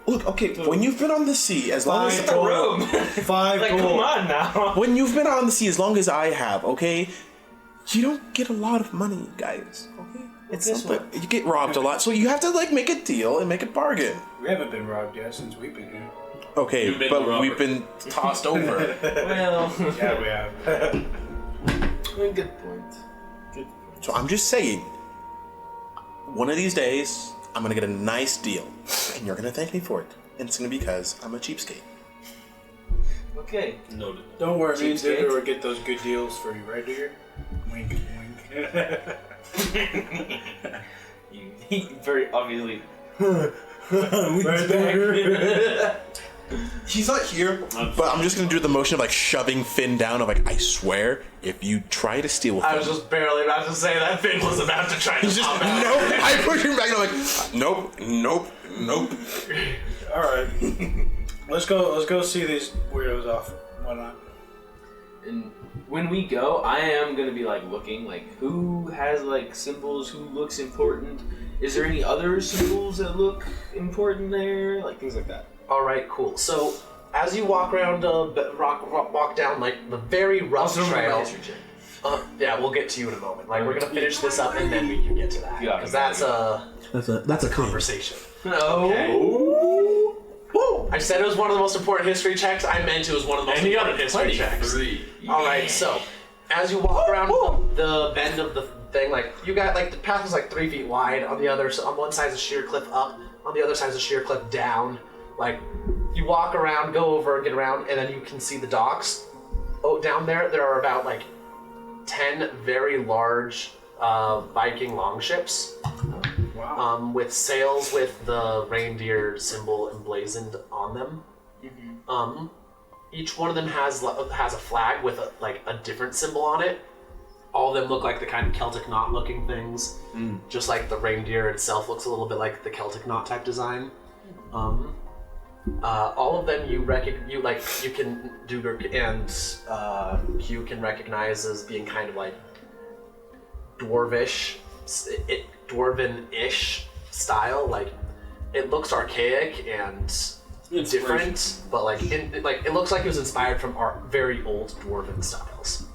Look, okay, when you've been on the sea, as long as Five gold. 5 Like, gold. come on now. when you've been on the sea as long as I have, okay, you don't get a lot of money, guys. Okay, it's guess something. You get robbed a lot, so you have to like make a deal and make a bargain. We haven't been robbed yet since we've been here. Okay, You've been the but robber. we've been tossed over. Well, Yeah, we have. good point. So I'm just saying, one of these days, I'm gonna get a nice deal, and you're gonna thank me for it. And it's gonna be because I'm a cheapskate. Okay. Noted. Don't worry, me and Cheapskate. Digger will get those good deals for you, right, Digger? Wink, wink. You very obviously. Right, Digger? He's not here, but I'm just gonna do the motion of like shoving Finn down. Of like, I swear, if you try to steal I Finn, was just barely about to say that Finn was about to try to he's just pop out. nope. I push him back, and I'm like, nope. All right, let's go see these weirdos off. Why not? And when we go, I am gonna be like looking, like who has like symbols, who looks important. Is there any other symbols that look important there? Like things like that. All right, cool. So as you walk around, walk down like the very rough Also, remember my trail. history check. Yeah, we'll get to you in a moment. Like we're gonna finish this up and then we can get to that Yeah. because that's a conversation. Oh. Woo! I said it was one of the most important history checks. I meant it was one of the most important history checks. All right, so as you walk around the bend of the thing, like you got like the path is like 3 feet wide. On one side is a sheer cliff up. On the other side is a sheer cliff down. Like you walk around, go over, get around, and then you can see the docks. Oh, down there are about like 10 very large Viking longships. Wow. With sails with the reindeer symbol emblazoned on them. Each one of them has a flag with a different symbol on it. All of them look like the kind of Celtic knot looking things. Just like the reindeer itself looks a little bit like the Celtic knot type design. All of them you can do, and Q can recognize as being kind of like dwarvish, dwarven-ish style. Like it looks archaic and different, but it looks like it was inspired from very old dwarven styles.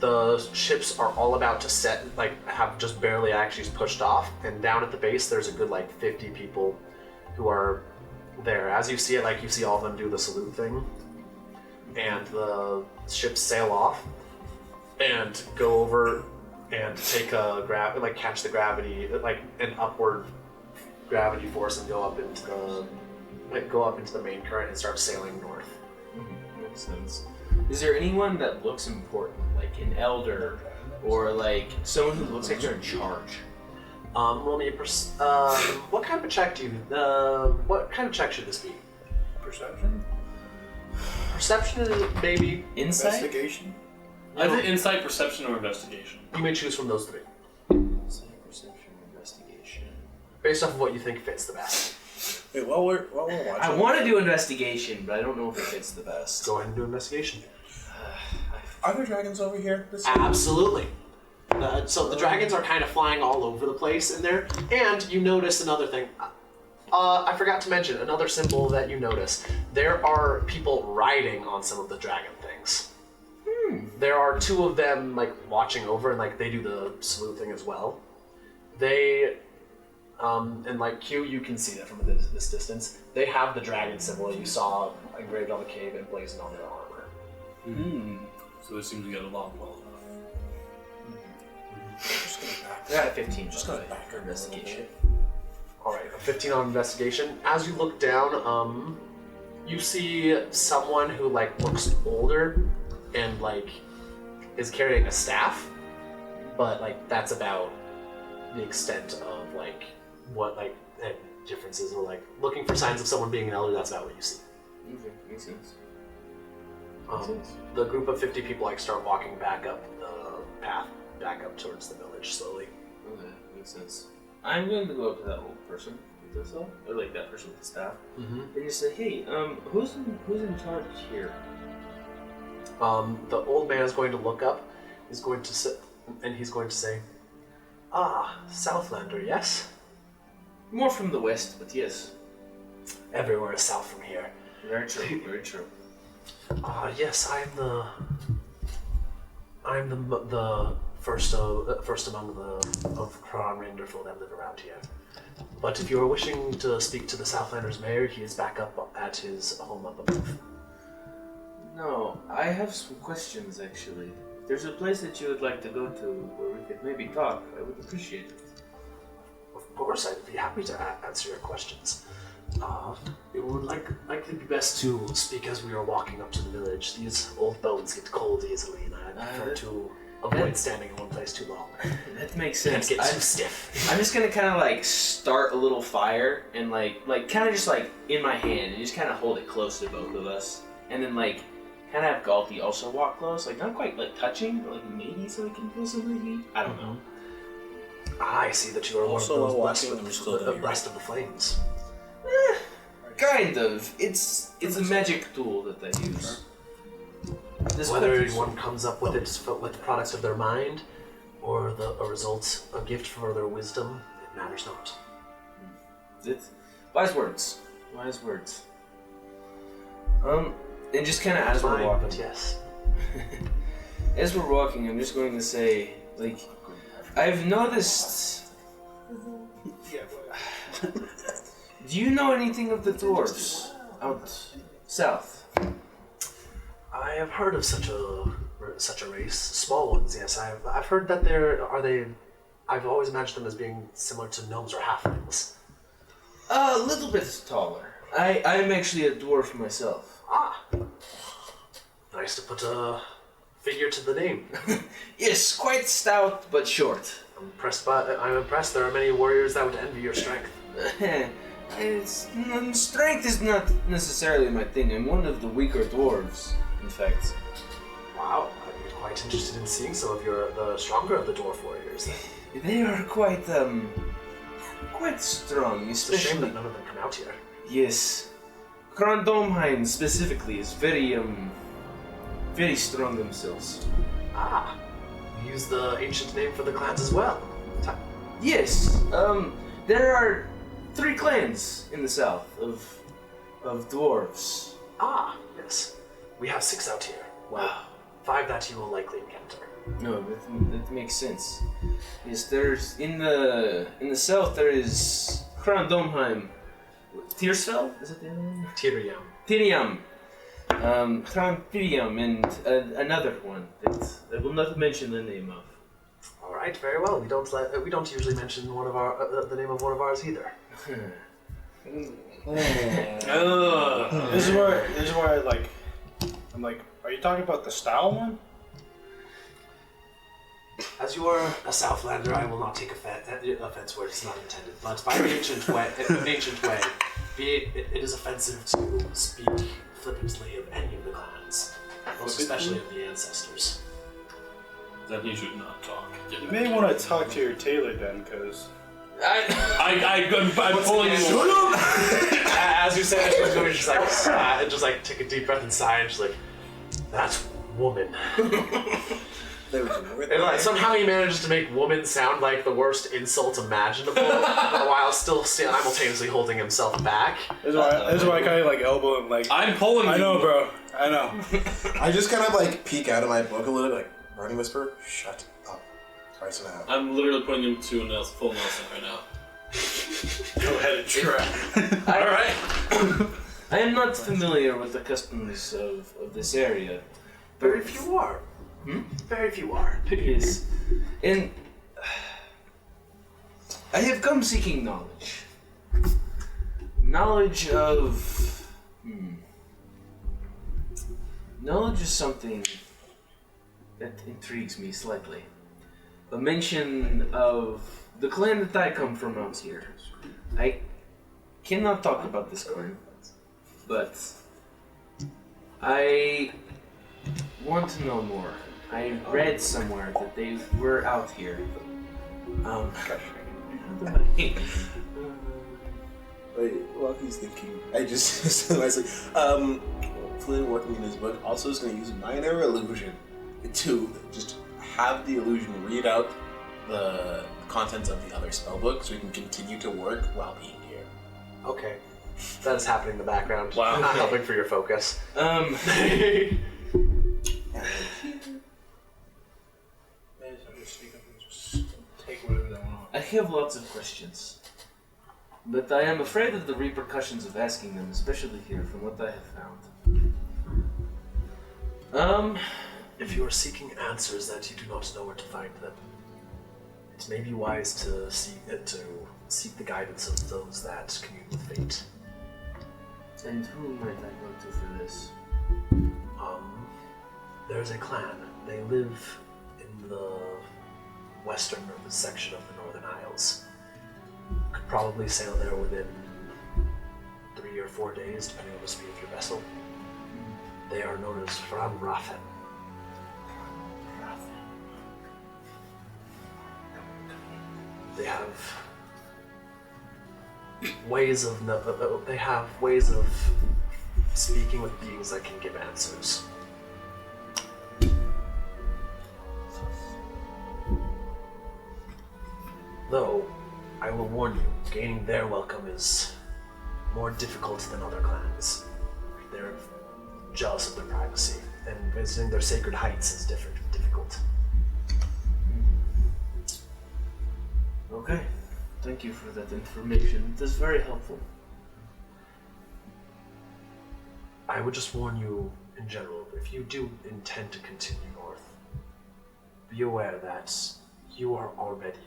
The ships are all about to set, have just barely actually pushed off, and down at the base there's a good 50 people who are there. As you see it, you see all of them do the salute thing, and the ships sail off and go over and take catch the gravity, an upward gravity force, and go up into the main current and start sailing north. Makes sense. Is there anyone that looks important, like an elder, or someone who looks like they're in charge? Roll me a what kind of a check do you? What kind of check should this be? Perception? Perception, maybe. Insight? Investigation? Either insight, perception, or investigation. You may choose from those three, Insight, perception, investigation. based off of what you think fits the best. Wait, while we're watching. I want to do investigation, but I don't know if it fits the best. Go ahead and do investigation. Are there dragons over here? Absolutely. So the dragons are kind of flying all over the place in there, and you notice another thing. I forgot to mention another symbol that you notice. There are people riding on some of the dragon things. There are two of them watching over, and they do the salute thing as well. They, and Q, you can see that from this distance. They have the dragon symbol you saw engraved on the cave and blazoned on their armor. So they seem to get along well enough. I got a 15. Just gonna back her investigation. Alright, a 15 on investigation. As you look down, you see someone who looks older and is carrying a staff, but that's about the extent of what differences, or looking for signs of someone being an elder. That's about what you see. Okay, makes sense. The group of 50 people start walking back up the path, back up towards the village slowly. Okay, makes sense. I'm going to go up to that old person with the staff, or that person with the staff, and just say, "Hey, who's in charge here?" The old man is going to look up. He's going to sit, and he's going to say, "Ah, Southlander, yes? More from the west, but yes. Everywhere is south from here. Very true, very true. Yes, I'm the first among of Kran Randerful that live around here. But if you are wishing to speak to the Southlander's mayor, he is back up at his home up above." No, I have some questions actually. If there's a place that you would like to go to where we could maybe talk, I would appreciate it. Of course, I'd be happy to answer your questions. It would likely be best to speak as we are walking up to the village. These old bones get cold easily, and I prefer to avoid standing in one place too long. That makes Can't sense. get too stiff. I'm just gonna kind of start a little fire and kind of just in my hand and just kind of hold it close to both of us, and then kind of have Galti also walk close, not quite touching, but maybe so we can feel some heat. I don't know. I see that you are Also, one of walking, those we're still doing blessed of the flames. Kind of. It's a magic tool that I use. Whether one comes up with it with the products of their mind, or a gift for their wisdom, it matters not. It's wise words. Wise words. And just kind of as we're Fine, walking. but yes. As we're walking, I'm just going to say, I've noticed. Do you know anything of the dwarves out south? I have heard of such a race. Small ones, yes. I've heard that I've always imagined them as being similar to gnomes or halflings. A little bit taller. I'm actually a dwarf myself. Nice to put a figure to the name. Yes, quite stout but short. I'm impressed. There are many warriors that would envy your strength. Strength is not necessarily my thing. I'm one of the weaker dwarves, in fact. Wow, I'd be quite interested in seeing some of the stronger of the dwarf warriors. Then. They are quite strong, It's a shame especially. that none of them come out here. Yes, Krondomheim specifically is very strong themselves. Ah, you use the ancient name for the clans as well. Yes, there are 3 clans in the south of dwarves. Ah, yes. We have 6 out here. Well, 5 that you will likely encounter. No, that makes sense. Yes, there's in the south there is Krondomheim, Tiersfell, is it the other one? Tyriam. Tiriam, Kron and another one that I will not mention the name of. All right, very well. We don't usually mention one of our the name of one of ours either. This is where I'm like, are you talking about the style one? As you are a Southlander, I will not take offense where it's not intended. But by the ancient way, it is offensive to speak flippantly of any of the clans, most especially of the ancestors. Then he should not talk. You may want to talk to your tailor then, because... I'm pulling you. As you say, she's going to just like take a deep breath and sigh, and she's like, "That's woman." And like somehow he manages to make woman sound like the worst insult imaginable, while still simultaneously holding himself back. This is why I kind of like elbow him, like... I'm pulling you. I know, bro. I know. I just kind of like peek out of my book a little bit, like, Running Whisper, shut up. Twice and a half. I'm literally putting him to a full Nelson right now. Go ahead and try. Alright. I am not familiar with the customs of this area. Very few are. Very few are. Yes. And I have come seeking knowledge. Knowledge of... Knowledge is something that intrigues me slightly. A mention of the clan that I come from out here. I cannot talk about this clan, but I want to know more. I read somewhere that they were out here. How do I... Wait, while he's thinking, I just so I was like, Flynn working in his book also is going to use minor illusion to just have the illusion read out the contents of the other spellbook so he can continue to work while being here. Okay, that is happening in the background. Wow. Not helping for your focus. I have lots of questions, but I am afraid of the repercussions of asking them, especially here, from what I have found. If you are seeking answers that you do not know where to find them, it may be wise to seek the guidance of those that commune with fate. And who might I go to for this? There's a clan. They live in the western section of the Northern Isles. Could probably sail there within 3 or 4 days, depending on the speed of your vessel. They are known as Framrafen. They have ways of speaking with beings that can give answers. Though, I will warn you, gaining their welcome is more difficult than other clans. They're jealous of their privacy, and visiting their sacred heights is difficult. Okay, thank you for that information. It is very helpful. I would just warn you in general, if you do intend to continue north, be aware that you are already,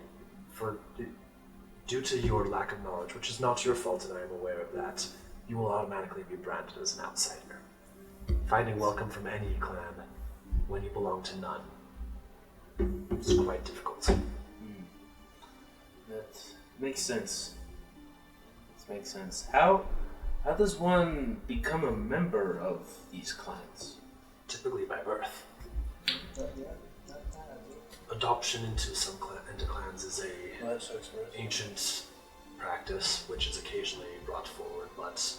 due to your lack of knowledge, which is not your fault and I am aware of that, you will automatically be branded as an outsider. Finding welcome from any clan when you belong to none. It's quite difficult. That makes sense. This makes sense. How does one become a member of these clans? Typically by birth. Adoption into into clans is a ancient practice which is occasionally brought forward, but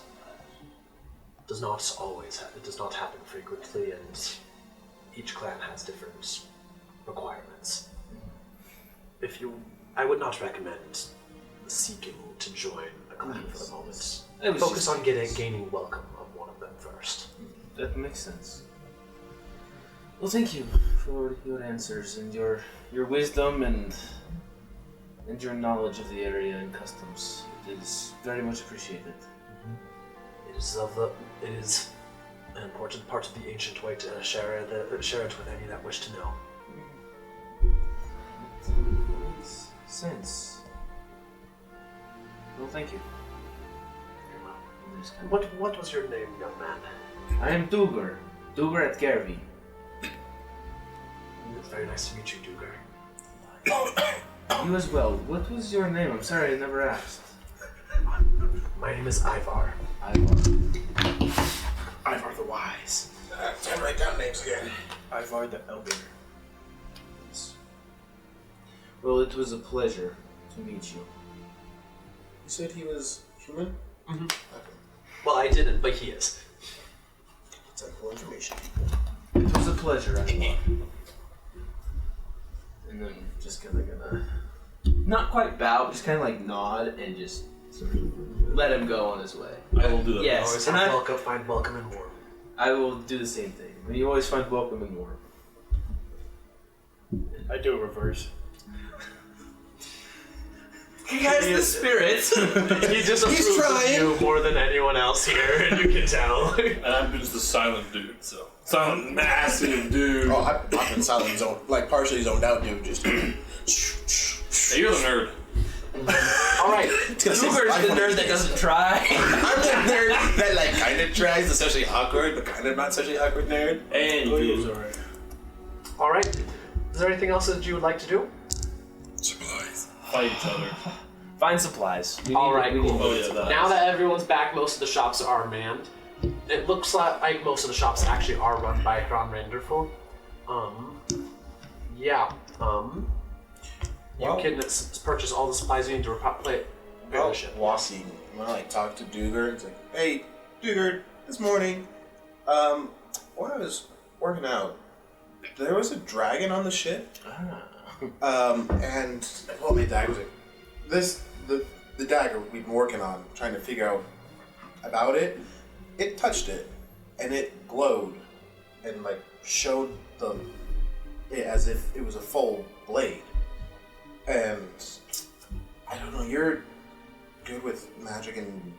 does not always it does not happen frequently, and each clan has different requirements. I would not recommend seeking to join a clan for the moment. Focus on gaining welcome of one of them first. That makes sense. Well, thank you for your answers and your wisdom and your knowledge of the area and customs. It is very much appreciated. It is an important part of the ancient way to share it with any that wish to know. Makes sense. Well, thank you. What was your name, young man? I am Duger. Duger at Garvey. It's very nice to meet you, Duger. You as well. What was your name? I'm sorry, I never asked. My name is Ivar. Ivar the Wise. Time to write down names again. Ivar the Elder. Well, it was a pleasure to meet you. You said he was human? Mm-hmm. Okay. Well, I didn't, but he is. That's cool information. It was a pleasure, Ivar. And then just kind of gonna, not quite bow, but just kind of like nod and just sort of let him go on his way. I will do that. Yes, Always and find welcome and warm. I will do the same thing. You always find welcome and warm. I do a reverse. He has the spirit. He disapproves of you more than anyone else here, and you can tell. And I'm just the silent dude, so. Silent, massive dude. Oh, I've been silent zone, like partially zoned out, dude. Just. Hey, you're the nerd. Alright. Duger's the nerd that doesn't try. I'm the nerd that like kind of tries, the socially awkward, but kind of not socially awkward nerd. And you. Alright. Alright. Is there anything else that you would like to do? Supplies. Fight each other. Find supplies. Alright, cool. Oh yeah, that. Now that everyone's back, most of the shops are manned. It looks like most of the shops actually are run by Ron Randerful. You can purchase all the supplies you need to replay the ship. Wasi, when I like talk to Duger, it's like, hey, Duger, this morning, when I was working out, there was a dragon on the ship. And well, my dad was like, the dagger we've been working on, trying to figure out about it. It touched it, and it glowed, and like showed it as if it was a full blade. And I don't know, you're good with magic and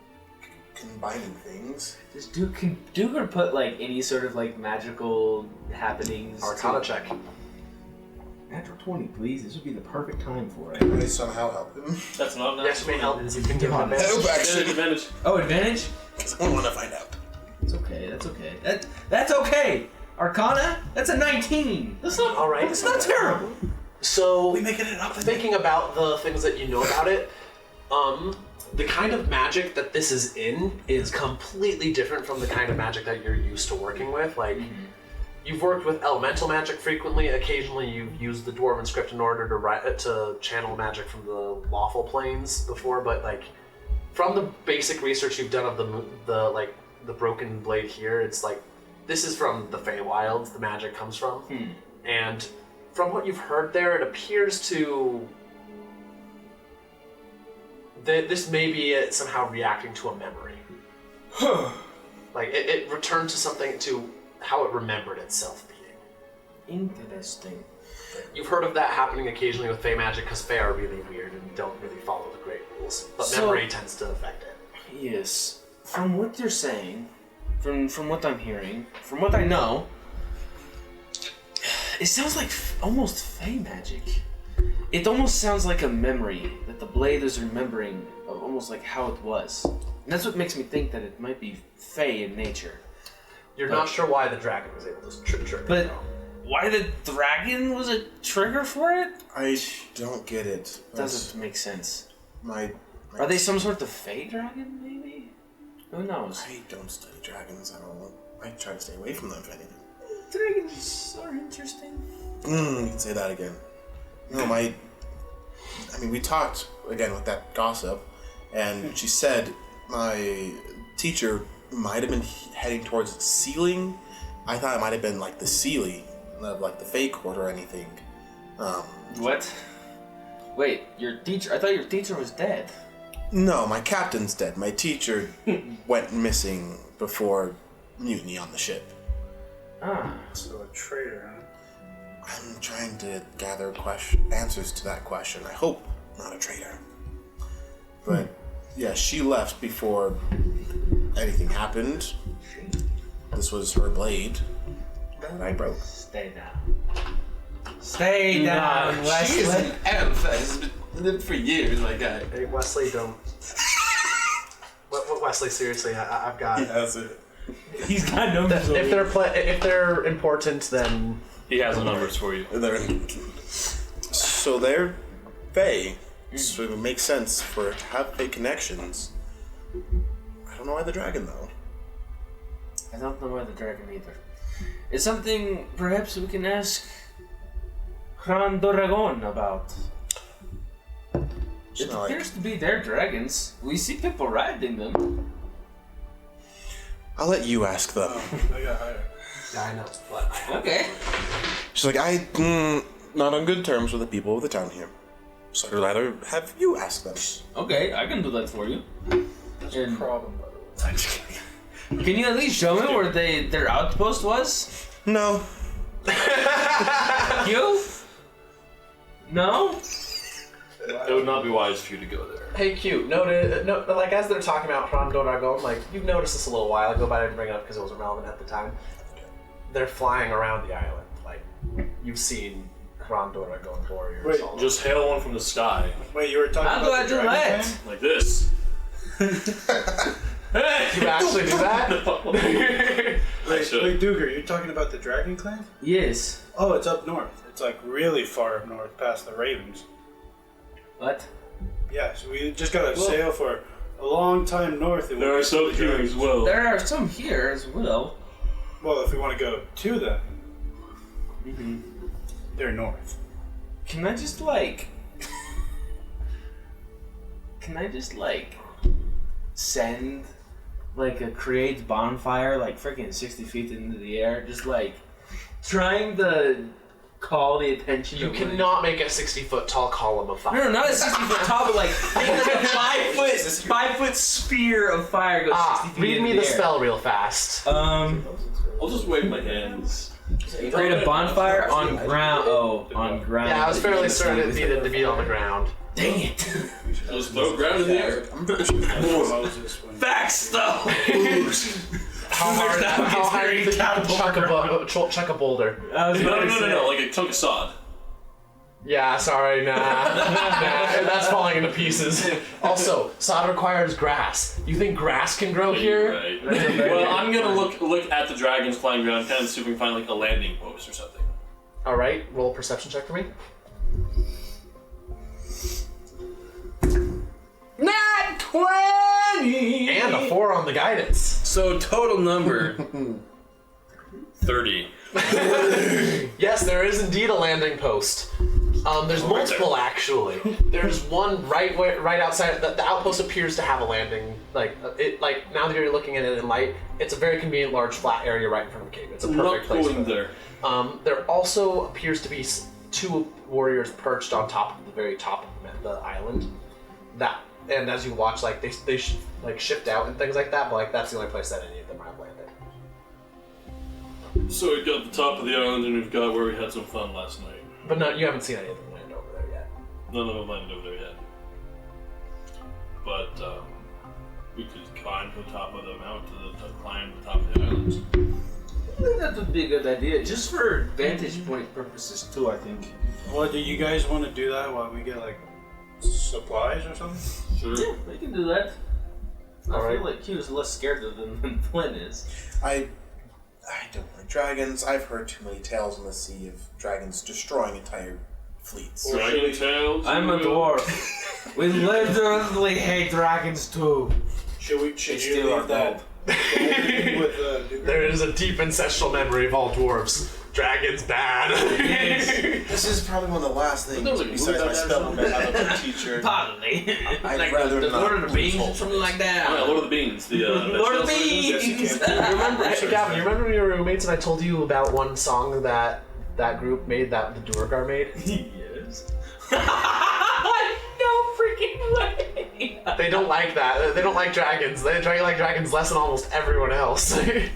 combining things. Can Duger put like any sort of like magical happenings? Arcana check. Natural 20, please. This would be the perfect time for it. Can I somehow help him? That's not an Yes, may help. You can give him Help, advantage. actually. advantage. Oh, advantage? I want to find out. It's okay. That's okay. That's okay. Arcana? That's a 19. That's not All right. That's not terrible. So, We making it up. thinking about the things that you know about it, the kind of magic that this is in is completely different from the kind of magic that you're used to working with. Like, you've worked with elemental magic frequently. Occasionally, you've used the Dwarven script in order to channel magic from the lawful planes before. But like, from the basic research you've done of the broken blade here, it's like this is from the Feywilds. The magic comes from, and from what you've heard there, it appears to that this may be it somehow reacting to a memory. Like it returned to something to how it remembered itself being. Interesting. You've heard of that happening occasionally with Fey magic because Fey are really weird and don't really follow the great rules, but So- memory tends to affect it. Yes. From what you're saying, from what I'm hearing, from what I know, it sounds like almost Fey magic. It almost sounds like a memory that the blade is remembering of almost like how it was. And that's what makes me think that it might be Fey in nature. You're not sure why the dragon was able to trigger it, But though. why the dragon was a trigger for it? I don't get it. Doesn't make sense. My Are they some sort of fey dragon, maybe? Who knows? I don't study dragons at all. I try to stay away from them, if anything. Dragons are interesting. You can say that again. No, we talked again with that gossip, and she said my teacher might have been heading towards the ceiling. I thought it might have been like the ceiling of like the Fey Court or anything. What? Wait, your teacher? I thought your teacher was dead. No, my captain's dead. My teacher went missing before mutiny on the ship. Ah. So a traitor, huh? I'm trying to gather answers to that question. I hope not a traitor. But yeah, she left before anything happened. This was her blade that I broke. Stay down. Stay down, She's Wesley. an elf that has been lived for years, my guy. Hey, Wesley, don't. Wesley, seriously, I've got. That's it. He's got numbers. If they're important, then He has the numbers for you. So they're Fae. So it would make sense for it to have Fae connections. I don't know why the dragon though. I don't know why the dragon either. It's something perhaps we can ask Gran Doragon about. It not appears to be their dragons. We see people riding them. I'll let you ask them. I got hired. yeah, I know. But Okay. She's like, not on good terms with the people of the town here. So I'd rather have you ask them. Okay, I can do that for you. That's And- a problem, by the way. I'm just kidding. Can you at least show me where their outpost was? No. You? No? It would not be wise for you to go there. hey, Q, like as they're talking about Hondo Dragon, like you've noticed this a little while ago, but I didn't bring it up because it wasn't relevant at the time. They're flying around the island. Like you've seen Hondo Dragon warriors. Wait, all Just hail one from the sky, Wait, you were talking How about do I the do dragon that? clan? like this. You actually do that? Wait, should. wait, Duger, you're talking about the Dragon Clan? Yes. Oh, it's up north. It's like really far up north, past the Ravens. What? Yeah, so we just gotta sail for a long time north. And There we'll are get to some the here dragons. as well. There are some here as well. Well, if we want to go to them, they're north. Can I just like send like a create bonfire like freaking 60 feet into the air, just like trying to call the attention You of cannot make a 60-foot tall column of fire. no, not a 60 foot tall, but like make like a 5 foot sphere of fire goes 60 feet Read into me the air. spell real fast. I'll just wave my hands. Create a bonfire on ground. Oh, on ground. Yeah, I was fairly certain it needed to be on the ground. Dang it. Just throw ground in the air. Moses when Facts though. How hard do you think you can chuck a boulder? No, like a chunk of sod. Yeah, sorry, nah, that's falling into pieces. Also, sod requires grass. You think grass can grow here? Right. Well, I'm gonna look at the dragons flying around, kind of see if we can find like a landing post or something. All right, roll a perception check for me. Not 20! And a 4 on the guidance. So total number. 30. Yes, there is indeed a landing post. There's multiple actually. There's one right outside. The outpost appears to have a landing. Like now that you're looking at it in light, it's a very convenient large flat area right in front of the cave. It's a I'm perfect not place going for it. there. There also appears to be 2 warriors perched on top of the very top of the island. And as you watch, like they shift out and things like that. But like that's the only place that any of them have landed. So we've got the top of the island and we've got where we had some fun last night. But no, you haven't seen any of them land over there yet. None of them landed over there yet. But we could climb to the top of the mountain, climb to the top of the islands. I think that would be a good idea, just for vantage point purposes too. I think. Well, do you guys want to do that while we get like supplies or something? Sure. Yeah, we can do that. I Alright. feel like he was less scared of them than Flynn is. I I don't like dragons. I've heard too many tales in the sea of dragons destroying entire fleets. Dragon tails. I'm a dwarf. We literally hate dragons too. Should They you steal our leave that with Duke? There is a deep ancestral memory of all dwarves. Dragons bad. This is probably one of the last things There was like a besides movie my about spell that book out of a teacher. Probably. I'd like rather the not Lord of the lose Beans hope or something like that. Oh, yeah, Lord of the Beans. The Lord of the Beans. Beans! Hey, Gavin, you remember your roommates and I told you about one song that group made, that the Duergar made? Yes. No freaking way! They don't like that. They don't like dragons. They like dragons less than almost everyone else. Let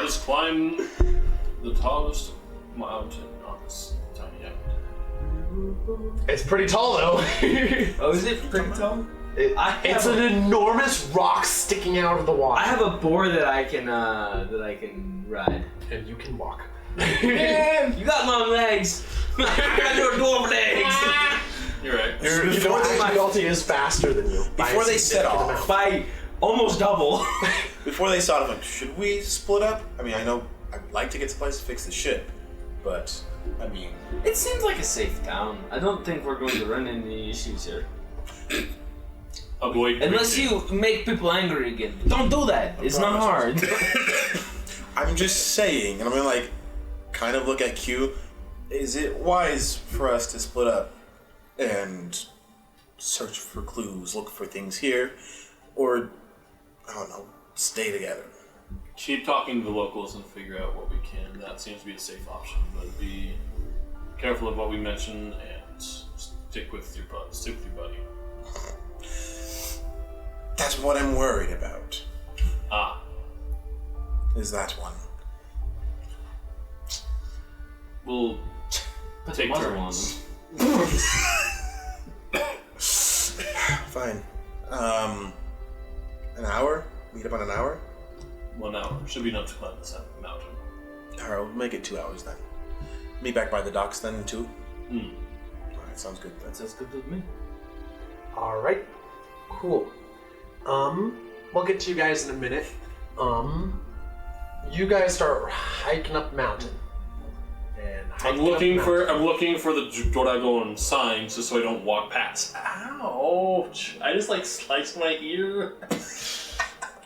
us climb the tallest mountain on this tiny island. It's pretty tall though. Oh, is it pretty tall? It's an enormous rock sticking out of the water. I have a boar that I can ride. And you can walk. Man, you got long legs. I got your dwarf legs. You're right. Your difficulty is faster than you. by a Before they set significant off. amount. By almost double. Before they started, like, should we split up? I mean, I know I'd like to get someplace to fix the ship, but I mean, It seems like a safe town. I don't think we're going to run into any issues here. Avoid Unless preaching. you make people angry again. Don't do that. It's not hard. I'm just saying, and I'm gonna like kind of look at Q. Is it wise for us to split up and search for clues, look for things here, or I don't know, stay together? Keep talking to the locals and figure out what we can. That seems to be a safe option, but be careful of what we mention and stick with your buddy. That's what I'm worried about. Ah, Is that one? we'll take muzzle turns. Fine. An hour? Meet up on an hour? 1 hour. Should be enough to climb this mountain. Alright, we'll make it 2 hours then. Meet back by the docks then, too? Hmm. Alright, sounds good. That sounds good with me. Alright. Cool. We'll get to you guys in a minute. You guys start hiking up the mountain. And I'm looking for the Dragon signs just so I don't walk past. Ouch! I just like sliced my ear.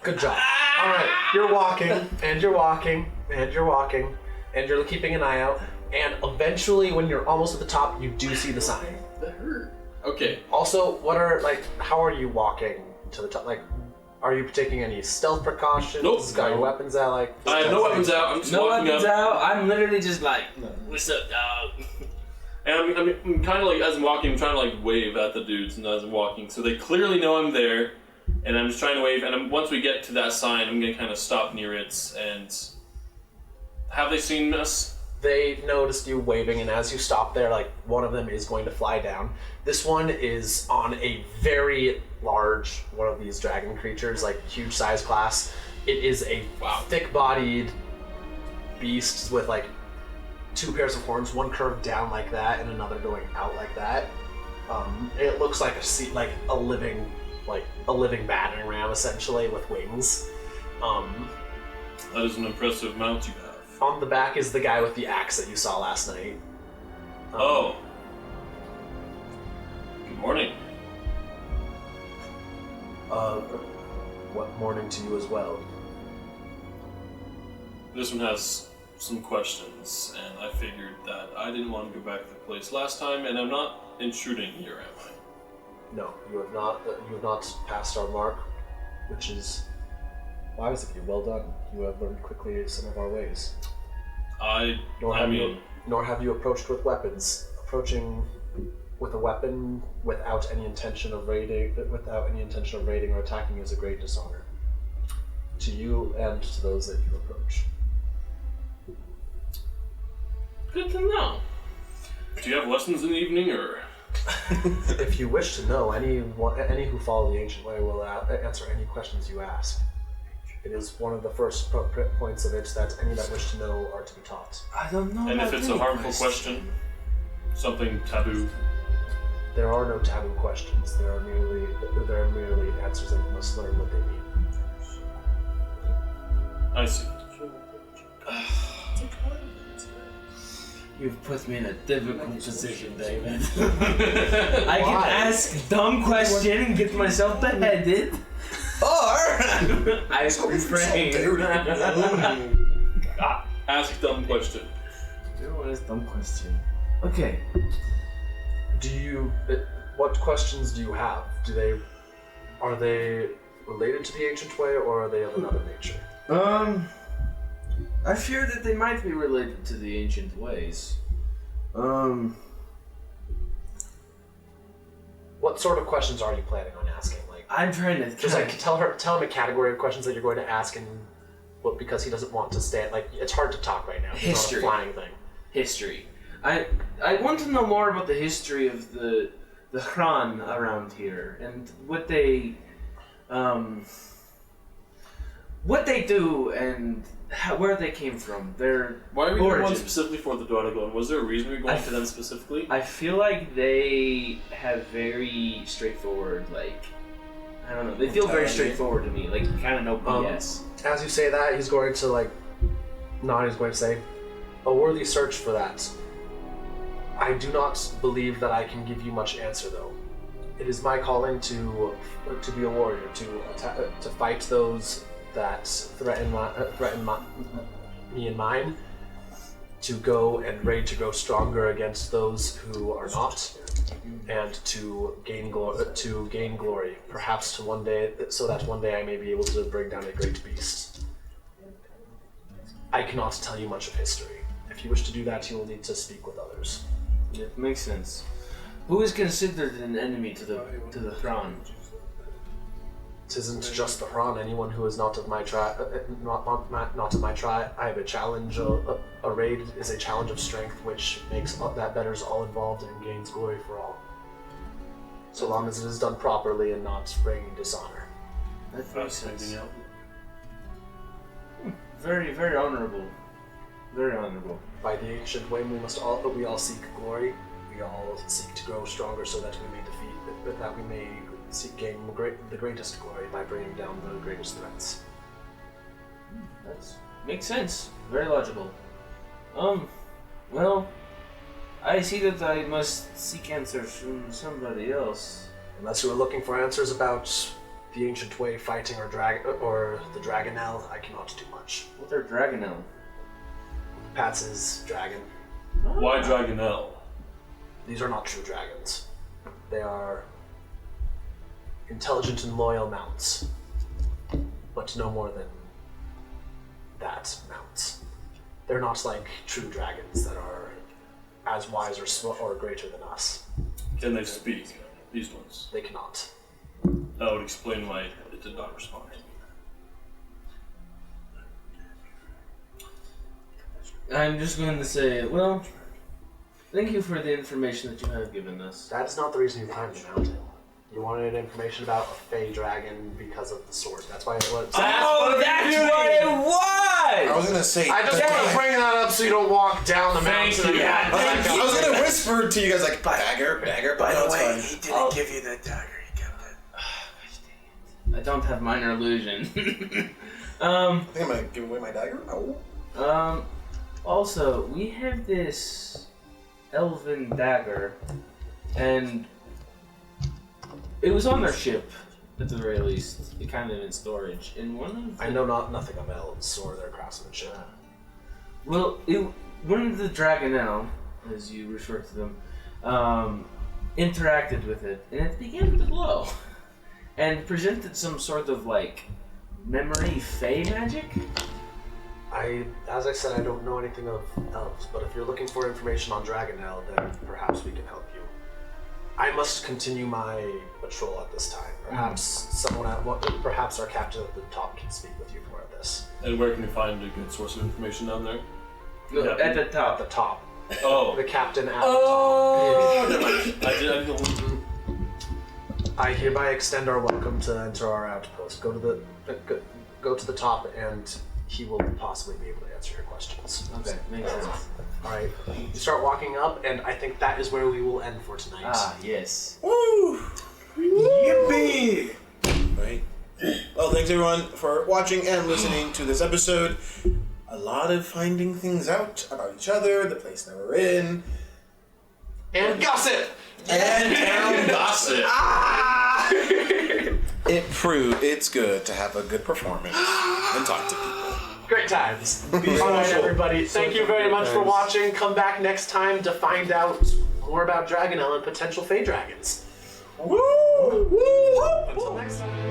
Good job. Alright, you're walking, and you're walking, and you're walking, and you're keeping an eye out, and eventually when you're almost at the top, you do see the sign. That hurt. Okay. Also, how are you walking to the top? Like, are you taking any stealth precautions? Nope. Got your weapons out? Like, I have no weapons out. I'm just No walking weapons up. out. I'm literally just like, what's up, dog? And I'm kind of like, as I'm walking, I'm trying to like wave at the dudes and as I'm walking. So they clearly know I'm there. And I'm just trying to wave. And once we get to that sign, I'm going to kind of stop near it. And have they seen us? they noticed you waving, and as you stop there, like, one of them is going to fly down. This one is on a very large one of these dragon creatures, like huge size class. It is a thick-bodied beast with like 2 pairs of horns, one curved down like that, and another going out like that. It looks like a living battering ram, essentially, with wings. That is an impressive mount you have. On the back is the guy with the axe that you saw last night. Oh. Good morning. What morning to you as well? This one has some questions, and I figured that I didn't want to go back to the place last time, and I'm not intruding here, am I? No, you have not. You have not passed our mark, which is wise of you. Well done. You have learned quickly some of our ways. Nor have you approached with weapons. Approaching with a weapon without any intention of raiding or attacking is a great dishonor to you and to those that you approach. Good to know. Do you have lessons in the evening, or? If you wish to know, any who follow the ancient way will answer any questions you ask. It is one of the first points of it that any that wish to know are to be taught. I don't know. And if it's a harmful question, something taboo. There are no taboo questions. There are merely answers, and you must learn what they mean. I see. You've put me in a difficult position, David. I can ask dumb question and get myself beheaded. Or I refrain. Ask dumb question. What is dumb question? Okay. What questions do you have? Are they related to the ancient way, or are they of another nature? I fear that they might be related to the ancient ways. What sort of questions are you planning on asking? Like, I'm trying to just like tell him a category of questions that you're going to ask, and because he doesn't want to stand. Like, it's hard to talk right now. History. It's not a flying thing. History. I want to know more about the history of the Hran around here and what they do and where they came from. Their Why are we going origins. specifically for the Doragon? Was there a reason we were going to them specifically? I feel like they have very straightforward, like, I don't know. They feel very straightforward to me. Like, kind of no BS. As you say that, he's going to nod. He's going to say, "A worthy search for that. I do not believe that I can give you much answer, though. It is my calling to be a warrior, to fight those that threaten me and mine, to go and raid to grow stronger against those who are not, and to gain glory, perhaps so that one day I may be able to bring down a great beast. I cannot tell you much of history. If you wish to do that, you will need to speak with others." It makes sense. Who is considered an enemy to the Hran? It isn't just the Hran. Anyone who is not of my tribe, not of my tribe. I have a challenge. A raid is a challenge of strength, which makes that betters all involved and gains glory for all. So long as it is done properly and not bringing dishonor. That makes sense. Very, very honorable. Very honorable. By the ancient way, we all seek glory. We all seek to grow stronger, so that we may gain the greatest glory by bringing down the greatest threats. That makes sense. Very logical. Well, I see that I must seek answers from somebody else. Unless you are looking for answers about the ancient way, fighting or the Dragonel, I cannot do much. What are Dragonel? Pats's dragon. Why Dragonel? These are not true dragons. They are intelligent and loyal mounts, but no more than that mounts. They're not like true dragons that are as wise or greater than us. Can they speak? These ones. They cannot. That would explain why it did not respond. I'm just going to say, well, thank you for the information that you have given us. That is not the reason you climbed the mountain. You wanted information about a fey dragon because of the sword. That's why it was. Oh, that's what it was! I was gonna say. I just want to bring that up so you don't walk down the mountain again. I was gonna whisper to you guys like dagger. By no, the way, it's he didn't give you that dagger. He kept it. I don't have minor illusion. I think I'm gonna give away my dagger. No. Also, we have this elven dagger, and it was on their ship, at the very least. It kind of in storage. And one of the, I know nothing of elves or their craftsmanship. Well, one of the Dragonel, as you refer to them, interacted with it, and it began to glow, and presented some sort of like memory fey magic. As I said, I don't know anything of elves, but if you're looking for information on Dragonel, then perhaps we can help you. I must continue my patrol at this time. Perhaps our captain at the top can speak with you more of this. And where can we find a good source of information down there? No, Yeah. at the top. At the top. Oh. The captain at I did. I hereby extend our welcome to enter our outpost. Go to the top, and he will possibly be able to answer your questions. Okay, makes sense. Alright, you start walking up, and I think that is where we will end for tonight. Ah, yes. Woo! Yippee! Right. Well, thanks everyone for watching and listening to this episode. a lot of finding things out about each other, the place that we're in, And gossip! and town gossip. It's good to have a good performance and talk to people. Great times. Alright, everybody. Thank you very much for watching. Come back next time to find out more about Dragonelle and potential Fey Dragons. Woo! Woo! Until next time.